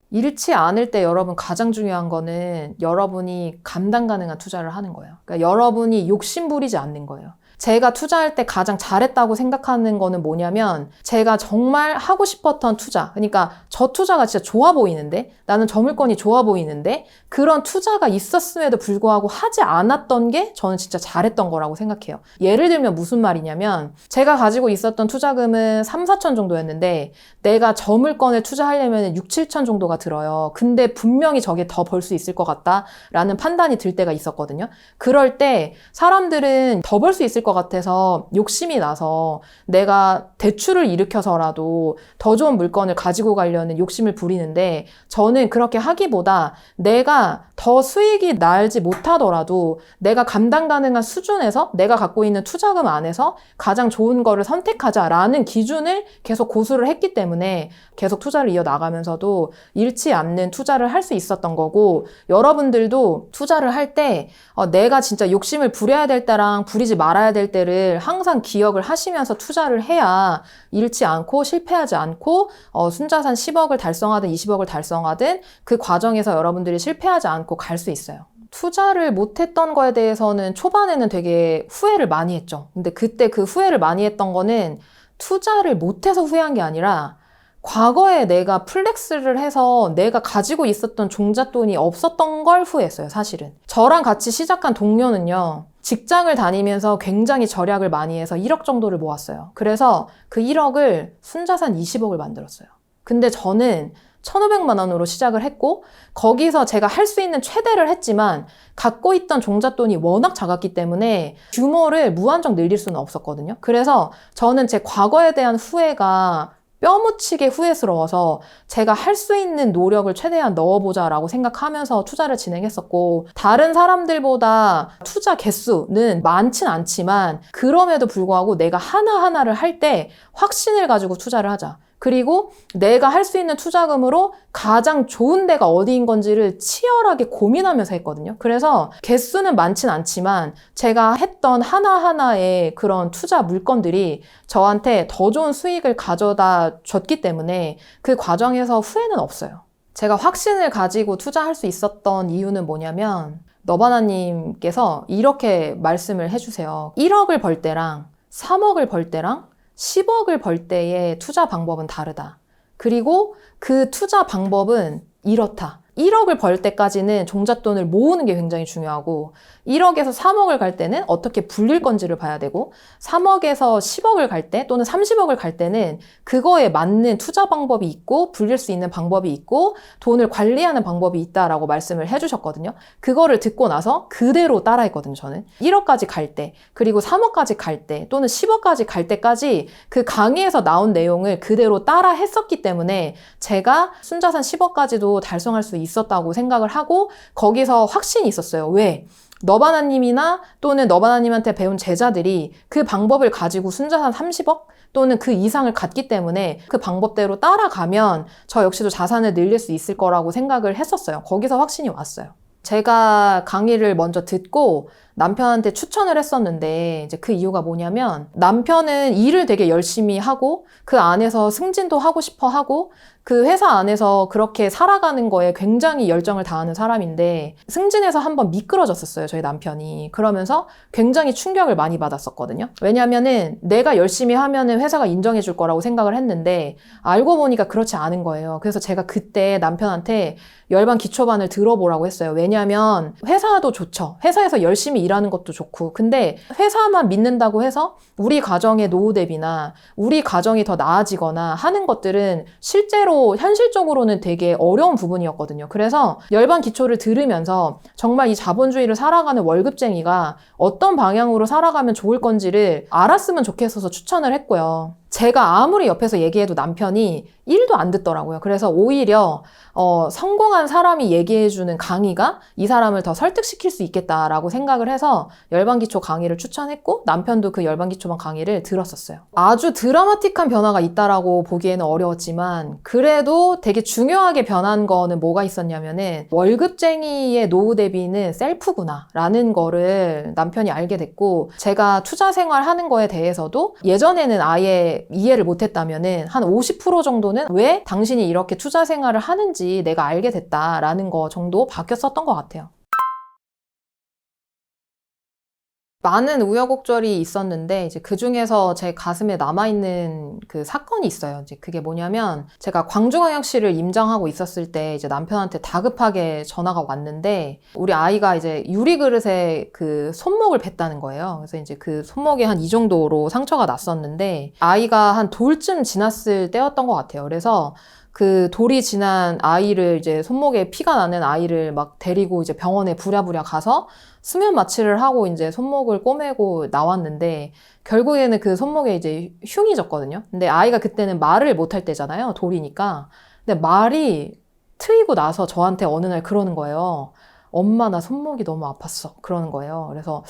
잃지 않을 때 여러분 가장 중요한 거는 여러분이 감당 가능한 투자를 하는 거예요. 그러니까 여러분이 욕심 부리지 않는 거예요. 제가 투자할 때 가장 잘했다고 생각하는 거는 뭐냐면, 제가 정말 하고 싶었던 투자, 그러니까 저 투자가 진짜 좋아 보이는데, 나는 저 물건이 좋아 보이는데 그런 투자가 있었음에도 불구하고 하지 않았던 게 저는 진짜 잘했던 거라고 생각해요. 예를 들면 무슨 말이냐면, 제가 가지고 있었던 투자금은 3, 4천 정도였는데 내가 저 물건을 투자하려면 6, 7천 정도가 들어요. 근데 분명히 저게 더 벌 수 있을 것 같다라는 판단이 들 때가 있었거든요. 그럴 때 사람들은 더 벌 수 있을 것 같아서 욕심이 나서 내가 대출을 일으켜서라도 더 좋은 물건을 가지고 가려는 욕심을 부리는데, 저는 그렇게 하기보다 내가 더 수익이 나지 못하더라도 내가 감당 가능한 수준에서 내가 갖고 있는 투자금 안에서 가장 좋은 거를 선택하자라는 기준을 계속 고수를 했기 때문에 계속 투자를 이어나가면서도 잃지 않는 투자를 할 수 있었던 거고, 여러분들도 투자를 할 때 내가 진짜 욕심을 부려야 될 때랑 부리지 말아야 될 때를 항상 기억을 하시면서 투자를 해야 잃지 않고 실패하지 않고 순자산 10억을 달성하든 20억을 달성하든 그 과정에서 여러분들이 실패하지 않고 갈 수 있어요. 투자를 못했던 거에 대해서는 초반에는 되게 후회를 많이 했죠. 근데 그때 그 후회를 많이 했던 거는 투자를 못해서 후회한 게 아니라 과거에 내가 플렉스를 해서 내가 가지고 있었던 종잣돈이 없었던 걸 후회했어요, 사실은. 저랑 같이 시작한 동료는요, 직장을 다니면서 굉장히 절약을 많이 해서 1억 정도를 모았어요. 그래서 그 1억을 순자산 20억을 만들었어요. 근데 저는 1,500만 원으로 시작을 했고 거기서 제가 할 수 있는 최대를 했지만 갖고 있던 종잣돈이 워낙 작았기 때문에 규모를 무한정 늘릴 수는 없었거든요. 그래서 저는 제 과거에 대한 후회가 뼈묻히게 후회스러워서 제가 할 수 있는 노력을 최대한 넣어보자라고 생각하면서 투자를 진행했었고, 다른 사람들보다 투자 개수는 많진 않지만 그럼에도 불구하고 내가 하나하나를 할 때 확신을 가지고 투자를 하자. 그리고 내가 할 수 있는 투자금으로 가장 좋은 데가 어디인 건지를 치열하게 고민하면서 했거든요. 그래서 개수는 많진 않지만 제가 했던 하나하나의 그런 투자 물건들이 저한테 더 좋은 수익을 가져다 줬기 때문에 그 과정에서 후회는 없어요. 제가 확신을 가지고 투자할 수 있었던 이유는 뭐냐면 너바나님께서 이렇게 말씀을 해주세요. 1억을 벌 때랑 3억을 벌 때랑 10억을 벌 때의 투자 방법은 다르다. 그리고 그 투자 방법은 이렇다. 1억을 벌 때까지는 종잣돈을 모으는 게 굉장히 중요하고 1억에서 3억을 갈 때는 어떻게 불릴 건지를 봐야 되고 3억에서 10억을 갈 때 또는 30억을 갈 때는 그거에 맞는 투자 방법이 있고 불릴 수 있는 방법이 있고 돈을 관리하는 방법이 있다라고 말씀을 해주셨거든요. 그거를 듣고 나서 그대로 따라했거든요. 저는 1억까지 갈 때 그리고 3억까지 갈 때 또는 10억까지 갈 때까지 그 강의에서 나온 내용을 그대로 따라 했었기 때문에 제가 순자산 10억까지도 달성할 수 있었다고 생각을 하고 거기서 확신이 있었어요. 왜? 너바나님이나 또는 너바나님한테 배운 제자들이 그 방법을 가지고 순자산 30억 또는 그 이상을 갖기 때문에 그 방법대로 따라가면 저 역시도 자산을 늘릴 수 있을 거라고 생각을 했었어요. 거기서 확신이 왔어요. 제가 강의를 먼저 듣고 남편한테 추천을 했었는데 이제 그 이유가 뭐냐면 남편은 일을 되게 열심히 하고 그 안에서 승진도 하고 싶어 하고 그 회사 안에서 그렇게 살아가는 거에 굉장히 열정을 다하는 사람인데 승진해서 한번 미끄러졌었어요, 저희 남편이. 그러면서 굉장히 충격을 많이 받았었거든요. 왜냐면은 내가 열심히 하면은 회사가 인정해 줄 거라고 생각을 했는데 알고 보니까 그렇지 않은 거예요. 그래서 제가 그때 남편한테 열반 기초반을 들어보라고 했어요. 왜냐면 회사도 좋죠. 회사에서 열심히 일하는 것도 좋고. 근데 회사만 믿는다고 해서 우리 가정의 노후 대비나 우리 가정이 더 나아지거나 하는 것들은 실제로 현실적으로는 되게 어려운 부분이었거든요. 그래서 열반 기초를 들으면서 정말 이 자본주의를 살아가는 월급쟁이가 어떤 방향으로 살아가면 좋을 건지를 알았으면 좋겠어서 추천을 했고요. 제가 아무리 옆에서 얘기해도 남편이 1도 안 듣더라고요. 그래서 오히려 성공한 사람이 얘기해주는 강의가 이 사람을 더 설득시킬 수 있겠다라고 생각을 해서 열반기초 강의를 추천했고 남편도 그 열반기초반 강의를 들었었어요. 아주 드라마틱한 변화가 있다라고 보기에는 어려웠지만 그래도 되게 중요하게 변한 거는 뭐가 있었냐면은 월급쟁이의 노후 대비는 셀프구나 라는 거를 남편이 알게 됐고 제가 투자 생활하는 거에 대해서도 예전에는 아예 이해를 못했다면은 한 50% 정도는 왜 당신이 이렇게 투자 생활을 하는지 내가 알게 됐다라는 거 정도 바뀌었었던 것 같아요. 많은 우여곡절이 있었는데 이제 그 중에서 제 가슴에 남아있는 그 사건이 있어요. 이제 그게 뭐냐면 제가 광주광역시를 임장하고 있었을 때 이제 남편한테 다급하게 전화가 왔는데 우리 아이가 이제 유리그릇에 그 손목을 뱄다는 거예요. 그래서 이제 그 손목에 한 이 정도로 상처가 났었는데 아이가 한 돌쯤 지났을 때였던 것 같아요. 그래서 그 돌이 지난 아이를 이제 손목에 피가 나는 아이를 막 데리고 이제 병원에 부랴부랴 가서 수면 마취를 하고 이제 손목을 꼬매고 나왔는데 결국에는 그 손목에 이제 흉이 졌거든요. 근데 아이가 그때는 말을 못할 때잖아요. 돌이니까. 근데 말이 트이고 나서 저한테 어느 날 그러는 거예요. 엄마, 나 손목이 너무 아팠어. 그러는 거예요. 그래서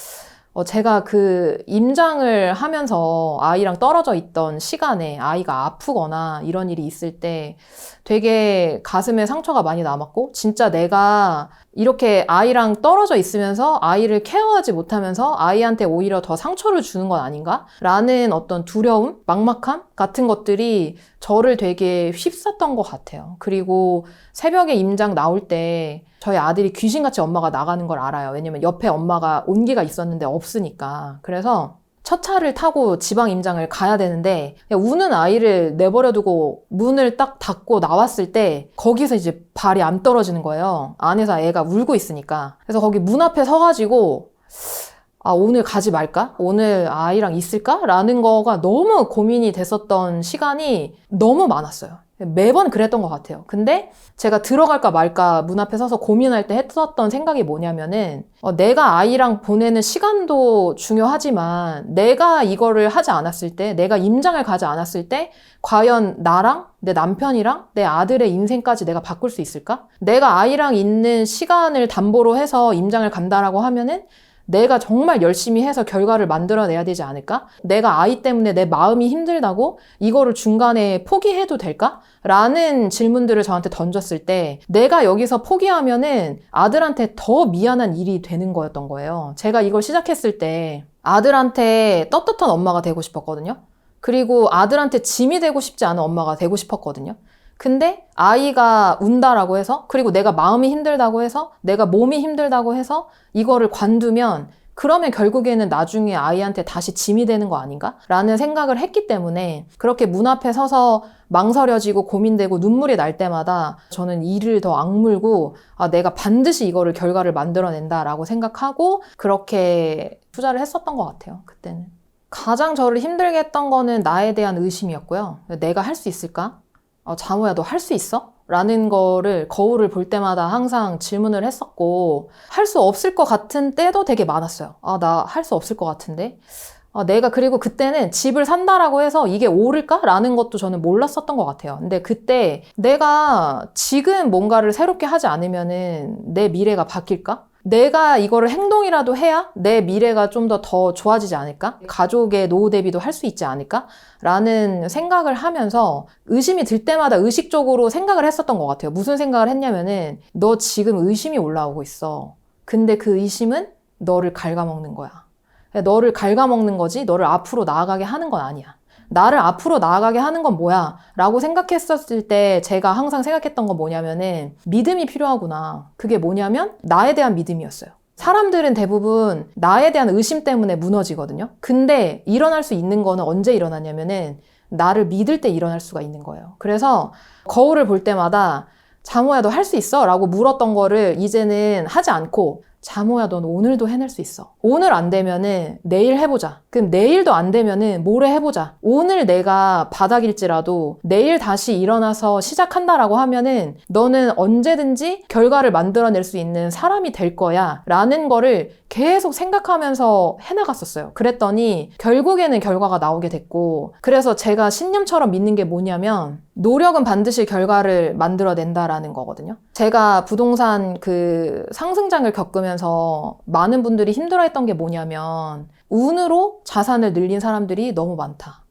제가 그 임장을 하면서 아이랑 떨어져 있던 시간에 아이가 아프거나 이런 일이 있을 때 되게 가슴에 상처가 많이 남았고 진짜 내가 이렇게 아이랑 떨어져 있으면서 아이를 케어하지 못하면서 아이한테 오히려 더 상처를 주는 건 아닌가? 라는 어떤 두려움, 막막함 같은 것들이 저를 되게 휩쌌던 것 같아요. 그리고 새벽에 임장 나올 때 저희 아들이 귀신같이 엄마가 나가는 걸 알아요. 왜냐면 옆에 엄마가 온기가 있었는데 없으니까. 그래서 첫 차를 타고 지방 임장을 가야 되는데 우는 아이를 내버려두고 문을 딱 닫고 나왔을 때 거기서 이제 발이 안 떨어지는 거예요. 안에서 애가 울고 있으니까. 그래서 거기 문 앞에 서가지고 아, 오늘 가지 말까? 오늘 아이랑 있을까? 라는 거가 너무 고민이 됐었던 시간이 너무 많았어요. 매번 그랬던 것 같아요. 근데 제가 들어갈까 말까 문 앞에 서서 고민할 때 했었던 생각이 뭐냐면은 내가 아이랑 보내는 시간도 중요하지만 내가 이거를 하지 않았을 때, 내가 임장을 가지 않았을 때 과연 나랑 내 남편이랑 내 아들의 인생까지 내가 바꿀 수 있을까? 내가 아이랑 있는 시간을 담보로 해서 임장을 간다라고 하면은 내가 정말 열심히 해서 결과를 만들어내야 되지 않을까? 내가 아이 때문에 내 마음이 힘들다고 이거를 중간에 포기해도 될까? 라는 질문들을 저한테 던졌을 때 내가 여기서 포기하면은 아들한테 더 미안한 일이 되는 거였던 거예요. 제가 이걸 시작했을 때 아들한테 떳떳한 엄마가 되고 싶었거든요. 그리고 아들한테 짐이 되고 싶지 않은 엄마가 되고 싶었거든요. 근데 아이가 운다라고 해서 그리고 내가 마음이 힘들다고 해서 내가 몸이 힘들다고 해서 이거를 관두면 그러면 결국에는 나중에 아이한테 다시 짐이 되는 거 아닌가? 라는 생각을 했기 때문에 그렇게 문 앞에 서서 망설여지고 고민되고 눈물이 날 때마다 저는 이를 더 악물고 아, 내가 반드시 이거를 결과를 만들어낸다라고 생각하고 그렇게 투자를 했었던 것 같아요. 그때는. 가장 저를 힘들게 했던 거는 나에 대한 의심이었고요. 내가 할 수 있을까? 자모야, 너 할 수 있어? 라는 거를 거울을 볼 때마다 항상 질문을 했었고 할 수 없을 것 같은 때도 되게 많았어요. 아, 나 할 수 없을 것 같은데? 내가 그리고 그때는 집을 산다라고 해서 이게 오를까? 라는 것도 저는 몰랐었던 것 같아요. 근데 그때 내가 지금 뭔가를 새롭게 하지 않으면은 내 미래가 바뀔까? 내가 이거를 행동이라도 해야 내 미래가 좀 더 좋아지지 않을까? 가족의 노후 대비도 할 수 있지 않을까? 라는 생각을 하면서 의심이 들 때마다 의식적으로 생각을 했었던 것 같아요. 무슨 생각을 했냐면은 너 지금 의심이 올라오고 있어. 근데 그 의심은 너를 갉아먹는 거야. 너를 갉아먹는 거지 너를 앞으로 나아가게 하는 건 아니야. 나를 앞으로 나아가게 하는 건 뭐야? 라고 생각했었을 때 제가 항상 생각했던 건 뭐냐면은 믿음이 필요하구나. 그게 뭐냐면 나에 대한 믿음이었어요. 사람들은 대부분 나에 대한 의심 때문에 무너지거든요. 근데 일어날 수 있는 거는 언제 일어나냐면은 나를 믿을 때 일어날 수가 있는 거예요. 그래서 거울을 볼 때마다 자모야 너 할 수 있어? 라고 물었던 거를 이제는 하지 않고 자모야 넌 오늘도 해낼 수 있어. 오늘 안 되면은 내일 해보자. 그럼 내일도 안 되면은 모레 해보자. 오늘 내가 바닥일지라도 내일 다시 일어나서 시작한다라고 하면은 너는 언제든지 결과를 만들어낼 수 있는 사람이 될 거야 라는 거를 계속 생각하면서 해나갔었어요. 그랬더니 결국에는 결과가 나오게 됐고 그래서 제가 신념처럼 믿는 게 뭐냐면 노력은 반드시 결과를 만들어낸다라는 거거든요. 제가 부동산 그 상승장을 겪으면서 많은 분들이 힘들어했던 게 뭐냐면 운으로 자산을 늘린 사람들이 너무 많다.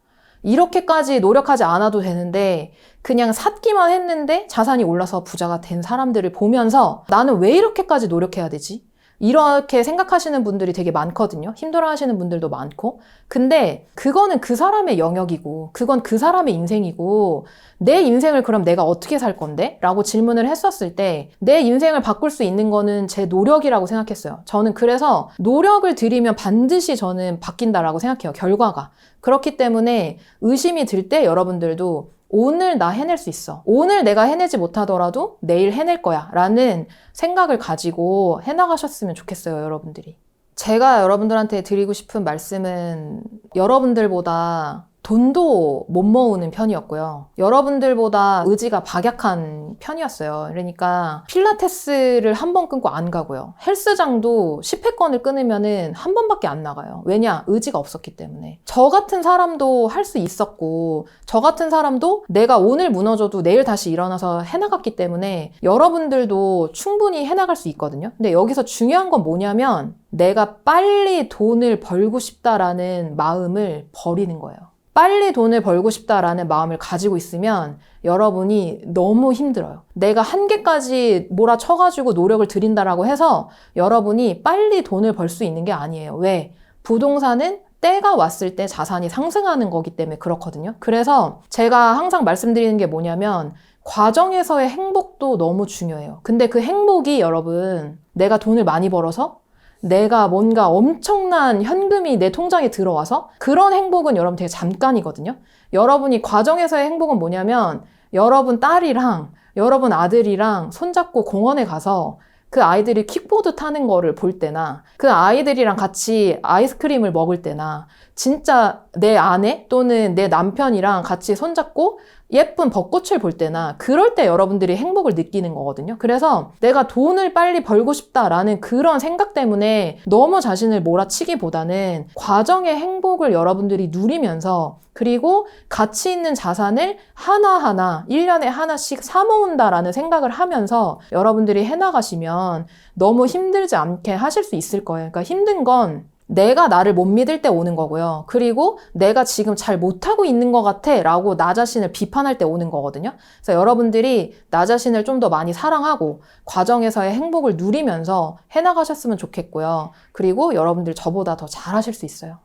이렇게까지 노력하지 않아도 되는데 그냥 샀기만 했는데 자산이 올라서 부자가 된 사람들을 보면서 나는 왜 이렇게까지 노력해야 되지? 이렇게 생각하시는 분들이 되게 많거든요. 힘들어하시는 분들도 많고. 근데 그거는 그 사람의 영역이고 그건 그 사람의 인생이고 내 인생을 그럼 내가 어떻게 살 건데? 라고 질문을 했었을 때 내 인생을 바꿀 수 있는 거는 제 노력이라고 생각했어요. 저는 그래서 노력을 들이면 반드시 저는 바뀐다라고 생각해요. 결과가. 그렇기 때문에 의심이 들 때 여러분들도 오늘 나 해낼 수 있어. 오늘 내가 해내지 못하더라도 내일 해낼 거야. 라는 생각을 가지고 해나가셨으면 좋겠어요, 여러분들이. 제가 여러분들한테 드리고 싶은 말씀은 여러분들보다 돈도 못 모으는 편이었고요. 여러분들보다 의지가 박약한 편이었어요. 그러니까 필라테스를 한 번 끊고 안 가고요. 헬스장도 10회권을 끊으면은 한 번밖에 안 나가요. 왜냐? 의지가 없었기 때문에. 저 같은 사람도 할 수 있었고 저 같은 사람도 내가 오늘 무너져도 내일 다시 일어나서 해나갔기 때문에 여러분들도 충분히 해나갈 수 있거든요. 근데 여기서 중요한 건 뭐냐면 내가 빨리 돈을 벌고 싶다라는 마음을 버리는 거예요. 빨리 돈을 벌고 싶다라는 마음을 가지고 있으면 여러분이 너무 힘들어요. 내가 한계까지 몰아쳐가지고 노력을 들인다라고 해서 여러분이 빨리 돈을 벌 수 있는 게 아니에요. 왜? 부동산은 때가 왔을 때 자산이 상승하는 거기 때문에 그렇거든요. 그래서 제가 항상 말씀드리는 게 뭐냐면 과정에서의 행복도 너무 중요해요. 근데 그 행복이 여러분 내가 돈을 많이 벌어서 내가 뭔가 엄청난 현금이 내 통장에 들어와서 그런 행복은 여러분 되게 잠깐이거든요. 여러분이 과정에서의 행복은 뭐냐면 여러분 딸이랑 여러분 아들이랑 손잡고 공원에 가서 그 아이들이 킥보드 타는 거를 볼 때나 그 아이들이랑 같이 아이스크림을 먹을 때나 진짜 내 아내 또는 내 남편이랑 같이 손잡고 예쁜 벚꽃을 볼 때나 그럴 때 여러분들이 행복을 느끼는 거거든요. 그래서 내가 돈을 빨리 벌고 싶다라는 그런 생각 때문에 너무 자신을 몰아치기보다는 과정의 행복을 여러분들이 누리면서 그리고 가치 있는 자산을 하나하나 1년에 하나씩 사모은다라는 생각을 하면서 여러분들이 해나가시면 너무 힘들지 않게 하실 수 있을 거예요. 그러니까 힘든 건 내가 나를 못 믿을 때 오는 거고요. 그리고 내가 지금 잘 못하고 있는 것 같아 라고 나 자신을 비판할 때 오는 거거든요. 그래서 여러분들이 나 자신을 좀 더 많이 사랑하고 과정에서의 행복을 누리면서 해나가셨으면 좋겠고요. 그리고 여러분들 저보다 더 잘하실 수 있어요.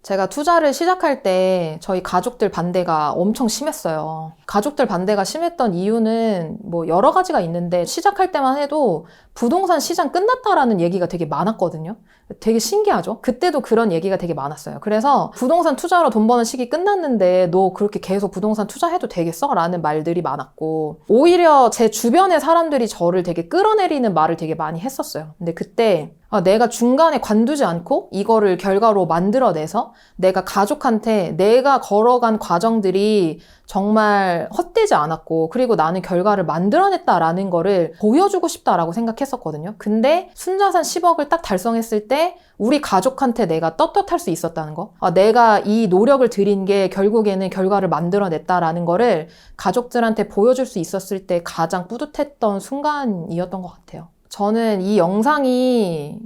제가 투자를 시작할 때 저희 가족들 반대가 엄청 심했어요. 가족들 반대가 심했던 이유는 뭐 여러 가지가 있는데 시작할 때만 해도 부동산 시장 끝났다라는 얘기가 되게 많았거든요. 되게 신기하죠? 그때도 그런 얘기가 되게 많았어요. 그래서 부동산 투자로 돈 버는 시기 끝났는데 너 그렇게 계속 부동산 투자해도 되겠어? 라는 말들이 많았고 오히려 제 주변의 사람들이 저를 되게 끌어내리는 말을 되게 많이 했었어요. 근데 그때 내가 중간에 관두지 않고 이거를 결과로 만들어내서 내가 가족한테 내가 걸어간 과정들이 정말 헛되지 않았고 그리고 나는 결과를 만들어냈다라는 거를 보여주고 싶다라고 생각했었거든요. 근데 순자산 10억을 딱 달성했을 때 우리 가족한테 내가 떳떳할 수 있었다는 거. 내가 이 노력을 들인 게 결국에는 결과를 만들어냈다라는 거를 가족들한테 보여줄 수 있었을 때 가장 뿌듯했던 순간이었던 것 같아요. 저는 이 영상이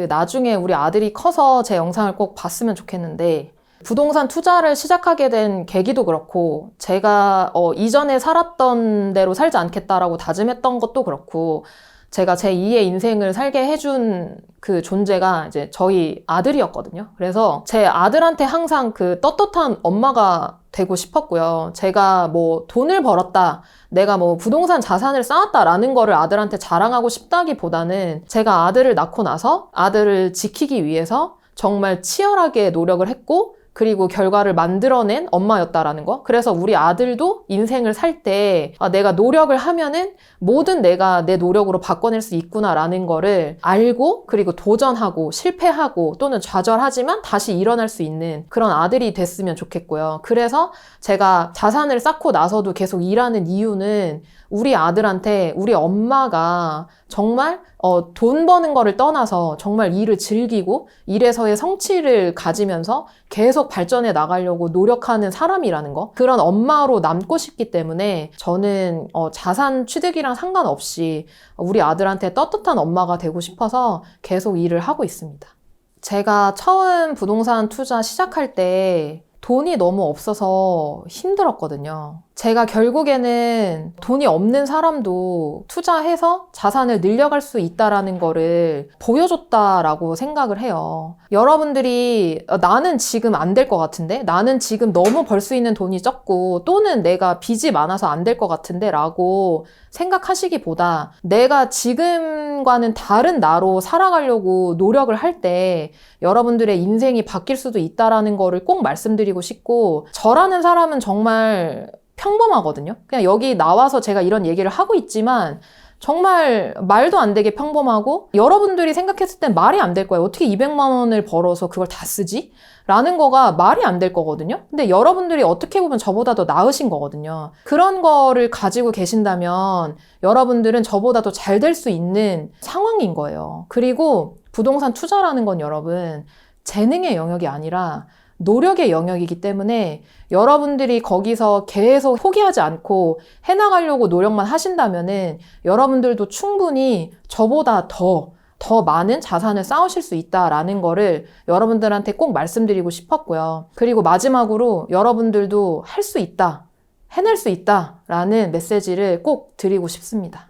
나중에 우리 아들이 커서 제 영상을 꼭 봤으면 좋겠는데 부동산 투자를 시작하게 된 계기도 그렇고 제가 이전에 살았던 대로 살지 않겠다라고 다짐했던 것도 그렇고 제가 제 2의 인생을 살게 해준 그 존재가 이제 저희 아들이었거든요. 그래서 제 아들한테 항상 그 떳떳한 엄마가 되고 싶었고요. 제가 뭐 돈을 벌었다, 내가 뭐 부동산 자산을 쌓았다라는 거를 아들한테 자랑하고 싶다기보다는 제가 아들을 낳고 나서 아들을 지키기 위해서 정말 치열하게 노력을 했고 그리고 결과를 만들어낸 엄마였다라는 거. 그래서 우리 아들도 인생을 살 때 내가 노력을 하면은 뭐든 내가 내 노력으로 바꿔낼 수 있구나라는 거를 알고 그리고 도전하고 실패하고 또는 좌절하지만 다시 일어날 수 있는 그런 아들이 됐으면 좋겠고요. 그래서 제가 자산을 쌓고 나서도 계속 일하는 이유는 우리 아들한테 우리 엄마가 정말 돈 버는 거를 떠나서 정말 일을 즐기고 일에서의 성취를 가지면서 계속 발전해 나가려고 노력하는 사람이라는 거. 그런 엄마로 남고 싶기 때문에 저는 자산 취득이랑 상관없이 우리 아들한테 떳떳한 엄마가 되고 싶어서 계속 일을 하고 있습니다. 제가 처음 부동산 투자 시작할 때 돈이 너무 없어서 힘들었거든요. 제가 결국에는 돈이 없는 사람도 투자해서 자산을 늘려갈 수 있다라는 거를 보여줬다라고 생각을 해요. 여러분들이 나는 지금 안 될 것 같은데? 나는 지금 너무 벌 수 있는 돈이 적고 또는 내가 빚이 많아서 안 될 것 같은데? 라고 생각하시기보다 내가 지금과는 다른 나로 살아가려고 노력을 할 때 여러분들의 인생이 바뀔 수도 있다라는 거를 꼭 말씀드리고 싶고 저라는 사람은 정말 평범하거든요. 그냥 여기 나와서 제가 이런 얘기를 하고 있지만 정말 말도 안 되게 평범하고 여러분들이 생각했을 땐 말이 안 될 거예요. 어떻게 200만 원을 벌어서 그걸 다 쓰지? 라는 거가 말이 안 될 거거든요. 근데 여러분들이 어떻게 보면 저보다 더 나으신 거거든요. 그런 거를 가지고 계신다면 여러분들은 저보다 더 잘 될 수 있는 상황인 거예요. 그리고 부동산 투자라는 건 여러분 재능의 영역이 아니라 노력의 영역이기 때문에 여러분들이 거기서 계속 포기하지 않고 해나가려고 노력만 하신다면은 여러분들도 충분히 저보다 더 더 많은 자산을 쌓으실 수 있다라는 거를 여러분들한테 꼭 말씀드리고 싶었고요. 그리고 마지막으로 여러분들도 할 수 있다, 해낼 수 있다라는 메시지를 꼭 드리고 싶습니다.